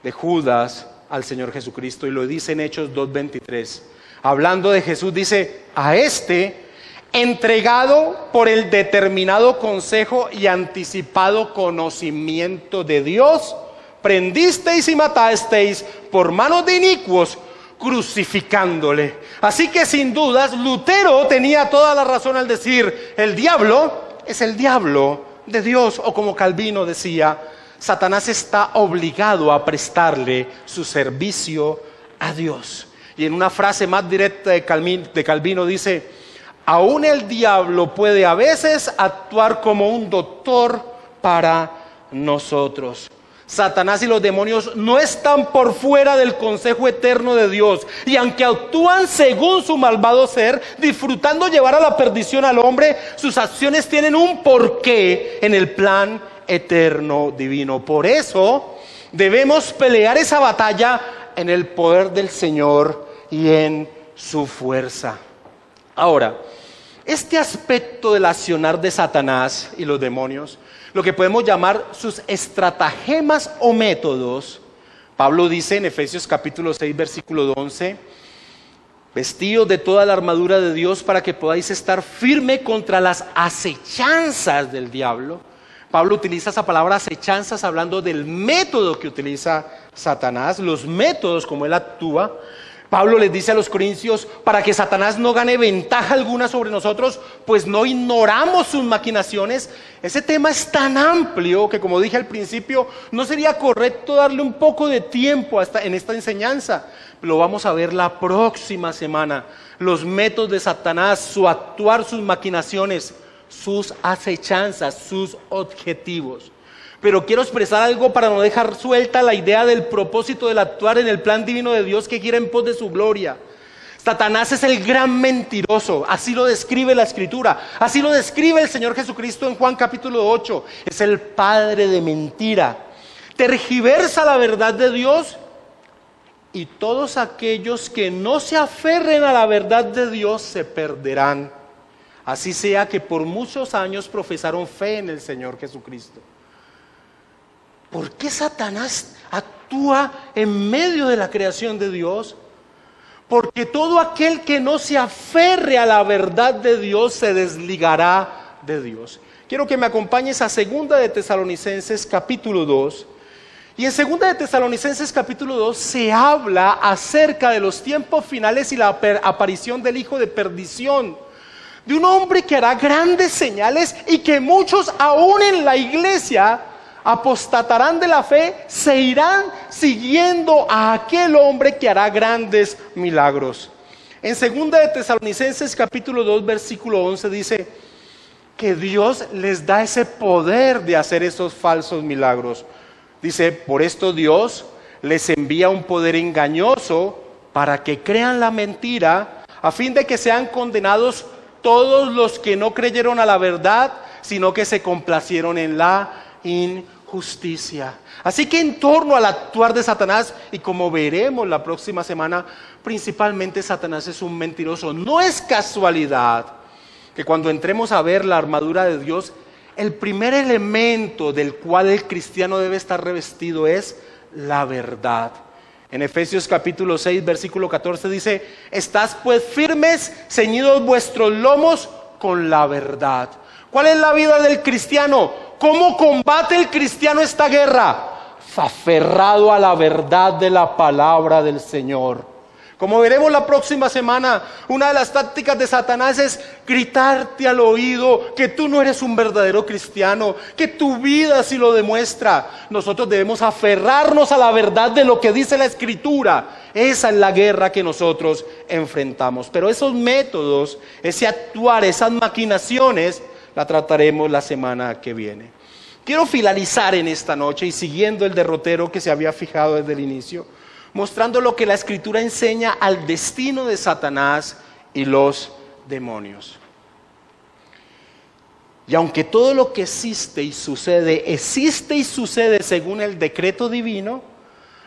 de Judas al Señor Jesucristo, y lo dice en Hechos 2:23. Hablando de Jesús, dice: a este, entregado por el determinado consejo y anticipado conocimiento de Dios, prendisteis y matasteis por manos de inicuos, crucificándole. Así que sin dudas Lutero tenía toda la razón al decir: el diablo es el diablo de Dios, o como Calvino decía: Satanás está obligado a prestarle su servicio a Dios. Y en una frase más directa de Calvino dice: aún el diablo puede a veces actuar como un doctor para nosotros. Satanás y los demonios no están por fuera del consejo eterno de Dios, y aunque actúan según su malvado ser, disfrutando llevar a la perdición al hombre, sus acciones tienen un porqué en el plan eterno divino. Por eso debemos pelear esa batalla en el poder del Señor y en su fuerza. Ahora, este aspecto del accionar de Satanás y los demonios, lo que podemos llamar sus estratagemas o métodos, Pablo dice en Efesios capítulo 6 versículo 11: vestidos de toda la armadura de Dios para que podáis estar firme contra las acechanzas del diablo. Pablo utiliza esa palabra acechanzas hablando del método que utiliza Satanás, los métodos como él actúa. Pablo les dice a los corintios: para que Satanás no gane ventaja alguna sobre nosotros, pues no ignoramos sus maquinaciones. Ese tema es tan amplio que, como dije al principio, no sería correcto darle un poco de tiempo en esta enseñanza. Lo vamos a ver la próxima semana. Los métodos de Satanás, su actuar, sus maquinaciones, sus acechanzas, sus objetivos. Pero quiero expresar algo para no dejar suelta la idea del propósito del actuar en el plan divino de Dios que gira en pos de su gloria. Satanás es el gran mentiroso, así lo describe la Escritura, así lo describe el Señor Jesucristo en Juan capítulo 8. Es el padre de mentira, tergiversa la verdad de Dios, y todos aquellos que no se aferren a la verdad de Dios se perderán. Así sea que por muchos años profesaron fe en el Señor Jesucristo. ¿Por qué Satanás actúa en medio de la creación de Dios? Porque todo aquel que no se aferre a la verdad de Dios se desligará de Dios. Quiero que me acompañes a 2 de Tesalonicenses capítulo 2. Y en 2 de Tesalonicenses capítulo 2 se habla acerca de los tiempos finales y la aparición del hijo de perdición. De un hombre que hará grandes señales y que muchos aún en la iglesia apostatarán de la fe, se irán siguiendo a aquel hombre que hará grandes milagros. En 2 de Tesalonicenses capítulo 2 versículo 11 dice que Dios les da ese poder de hacer esos falsos milagros. Dice: por esto Dios les envía un poder engañoso para que crean la mentira, a fin de que sean condenados todos los que no creyeron a la verdad, sino que se complacieron en la injusticia. Así que en torno al actuar de Satanás, y como veremos la próxima semana, principalmente Satanás es un mentiroso. No es casualidad que cuando entremos a ver la armadura de Dios, el primer elemento del cual el cristiano debe estar revestido es la verdad. En Efesios capítulo 6, versículo 14 dice: estad pues firmes, ceñidos vuestros lomos con la verdad. ¿Cuál es la vida del cristiano? ¿Cómo combate el cristiano esta guerra? Aferrado a la verdad de la palabra del Señor. Como veremos la próxima semana, una de las tácticas de Satanás es gritarte al oído que tú no eres un verdadero cristiano, que tu vida sí lo demuestra. Nosotros debemos aferrarnos a la verdad de lo que dice la Escritura. Esa es la guerra que nosotros enfrentamos. Pero esos métodos, ese actuar, esas maquinaciones, la trataremos la semana que viene. Quiero finalizar en esta noche y siguiendo el derrotero que se había fijado desde el inicio, mostrando lo que la Escritura enseña al destino de Satanás y los demonios. Y aunque todo lo que existe y sucede según el decreto divino,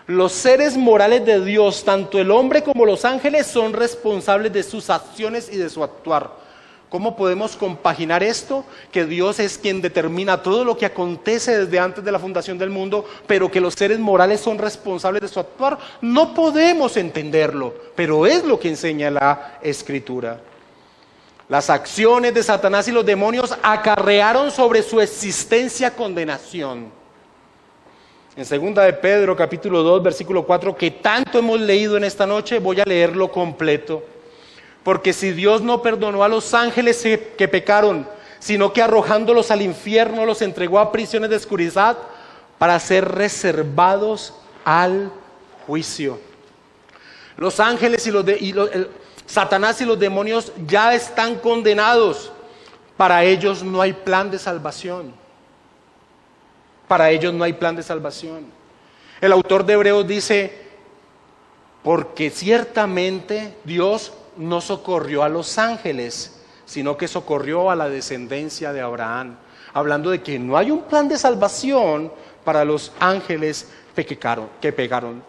los seres morales de Dios, tanto el hombre como los ángeles, son responsables de sus acciones y de su actuar. ¿Cómo podemos compaginar esto? Que Dios es quien determina todo lo que acontece desde antes de la fundación del mundo, pero que los seres morales son responsables de su actuar. No podemos entenderlo, pero es lo que enseña la Escritura. Las acciones de Satanás y los demonios acarrearon sobre su existencia condenación. En 2 de Pedro, capítulo 2, versículo 4, que tanto hemos leído en esta noche, voy a leerlo completo. Porque si Dios no perdonó a los ángeles que pecaron, sino que arrojándolos al infierno los entregó a prisiones de oscuridad para ser reservados al juicio. Los ángeles Satanás y los demonios ya están condenados. Para ellos no hay plan de salvación. Para ellos no hay plan de salvación. El autor de Hebreos dice: porque ciertamente Dios no socorrió a los ángeles, sino que socorrió a la descendencia de Abraham, hablando de que no hay un plan de salvación para los ángeles que pecaron.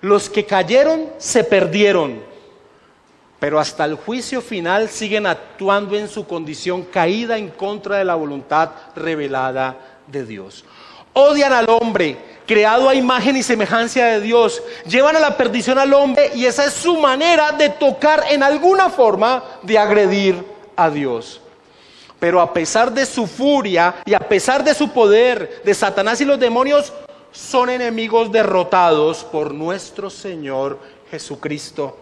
Los que cayeron se perdieron, pero hasta el juicio final siguen actuando en su condición caída en contra de la voluntad revelada de Dios. Odian al hombre, creado a imagen y semejanza de Dios, llevan a la perdición al hombre y esa es su manera de tocar en alguna forma de agredir a Dios. Pero a pesar de su furia y a pesar de su poder, de Satanás y los demonios, son enemigos derrotados por nuestro Señor Jesucristo.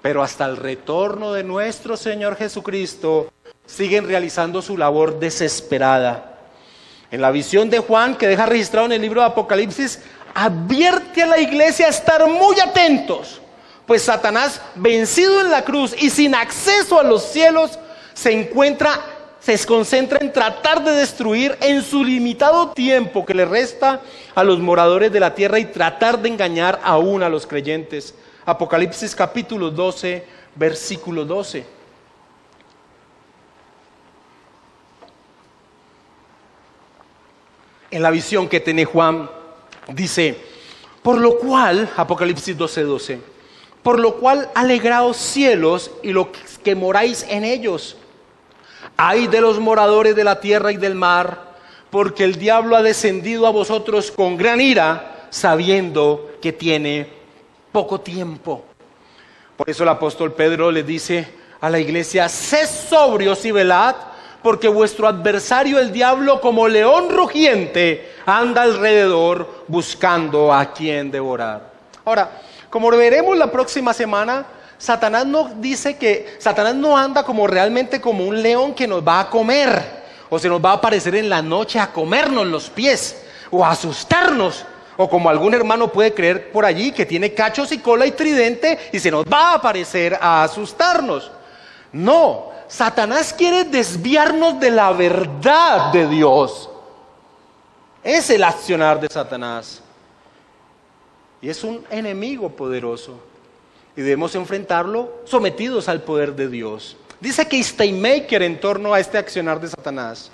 Pero hasta el retorno de nuestro Señor Jesucristo, siguen realizando su labor desesperada. En la visión de Juan, que deja registrado en el libro de Apocalipsis, advierte a la iglesia a estar muy atentos, pues Satanás, vencido en la cruz y sin acceso a los cielos, se concentra en tratar de destruir en su limitado tiempo que le resta a los moradores de la tierra y tratar de engañar aún a los creyentes. Apocalipsis capítulo 12, versículo 12. En la visión que tiene Juan, dice: por lo cual, Apocalipsis 12:12, por lo cual alegraos cielos y los que moráis en ellos. Ay de los moradores de la tierra y del mar, porque el diablo ha descendido a vosotros con gran ira, sabiendo que tiene poco tiempo. Por eso el apóstol Pedro le dice a la iglesia: sed sobrios y velad, porque vuestro adversario el diablo, como león rugiente, anda alrededor buscando a quien devorar. Ahora, como veremos la próxima semana, Satanás no anda realmente como un león que nos va a comer, o se nos va a aparecer en la noche a comernos los pies, o a asustarnos, o como algún hermano puede creer por allí, que tiene cachos y cola y tridente, y se nos va a aparecer a asustarnos. No, Satanás quiere desviarnos de la verdad de Dios. Es el accionar de Satanás. Y es un enemigo poderoso. Y debemos enfrentarlo sometidos al poder de Dios. Dice que Steinmaker en torno a este accionar de Satanás.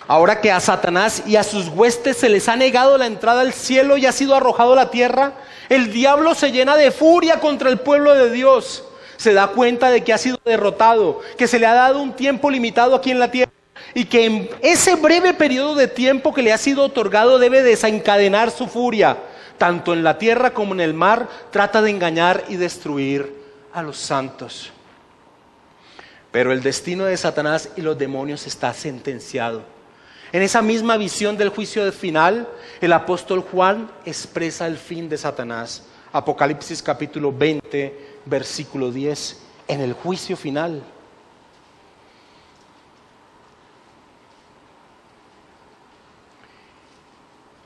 Ahora que a Satanás y a sus huestes se les ha negado la entrada al cielo y ha sido arrojado a la tierra, el diablo se llena de furia contra el pueblo de Dios. Se da cuenta de que ha sido derrotado, que se le ha dado un tiempo limitado aquí en la tierra y que en ese breve periodo de tiempo que le ha sido otorgado debe desencadenar su furia. Tanto en la tierra como en el mar, trata de engañar y destruir a los santos. Pero el destino de Satanás y los demonios está sentenciado. En esa misma visión del juicio final, el apóstol Juan expresa el fin de Satanás. Apocalipsis capítulo 20, versículo 10, en el juicio final.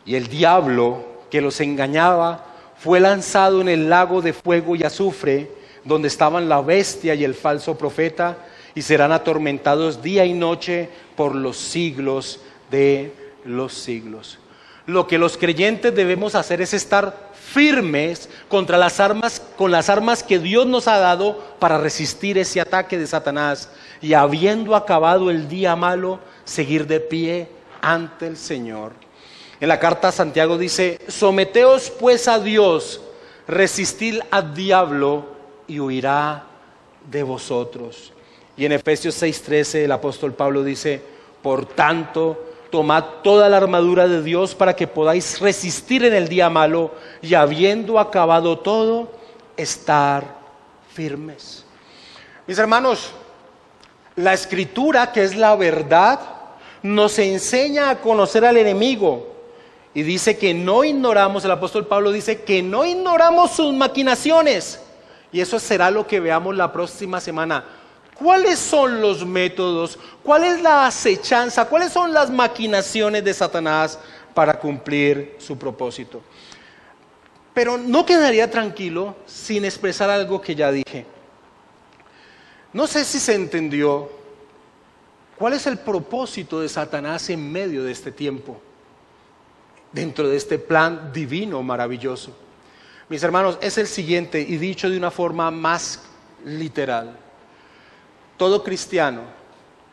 Y el diablo que los engañaba fue lanzado en el lago de fuego y azufre, donde estaban la bestia y el falso profeta, y serán atormentados día y noche por los siglos de los siglos. Lo que los creyentes debemos hacer es estar firmes con las armas que Dios nos ha dado para resistir ese ataque de Satanás, y habiendo acabado el día malo, seguir de pie ante el Señor. En la carta a Santiago dice: someteos pues a Dios, resistid al diablo y huirá de vosotros. Y en Efesios 6:13 el apóstol Pablo dice: por tanto, tomad toda la armadura de Dios para que podáis resistir en el día malo, y habiendo acabado todo, estar firmes. Mis hermanos, la Escritura, que es la verdad, nos enseña a conocer al enemigo. Y dice que no ignoramos, el apóstol Pablo dice que no ignoramos sus maquinaciones. Y eso será lo que veamos la próxima semana. ¿Cuáles son los métodos? ¿Cuál es la acechanza? ¿Cuáles son las maquinaciones de Satanás para cumplir su propósito? Pero no quedaría tranquilo sin expresar algo que ya dije. No sé si se entendió cuál es el propósito de Satanás en medio de este tiempo, dentro de este plan divino maravilloso. Mis hermanos, es el siguiente, y dicho de una forma más literal: todo cristiano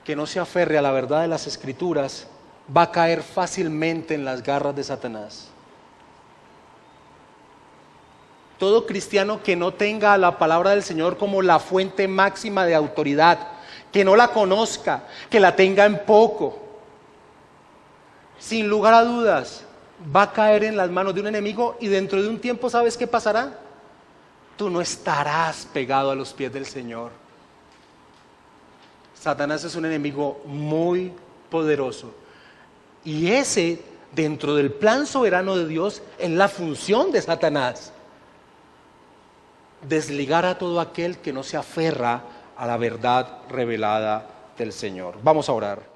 que no se aferre a la verdad de las Escrituras va a caer fácilmente en las garras de Satanás. Todo cristiano que no tenga a la palabra del Señor como la fuente máxima de autoridad, que no la conozca, que la tenga en poco, sin lugar a dudas, va a caer en las manos de un enemigo, y dentro de un tiempo, ¿sabes qué pasará? Tú no estarás pegado a los pies del Señor. Satanás es un enemigo muy poderoso, y ese, dentro del plan soberano de Dios, es la función de Satanás: desligar a todo aquel que no se aferra a la verdad revelada del Señor. Vamos a orar.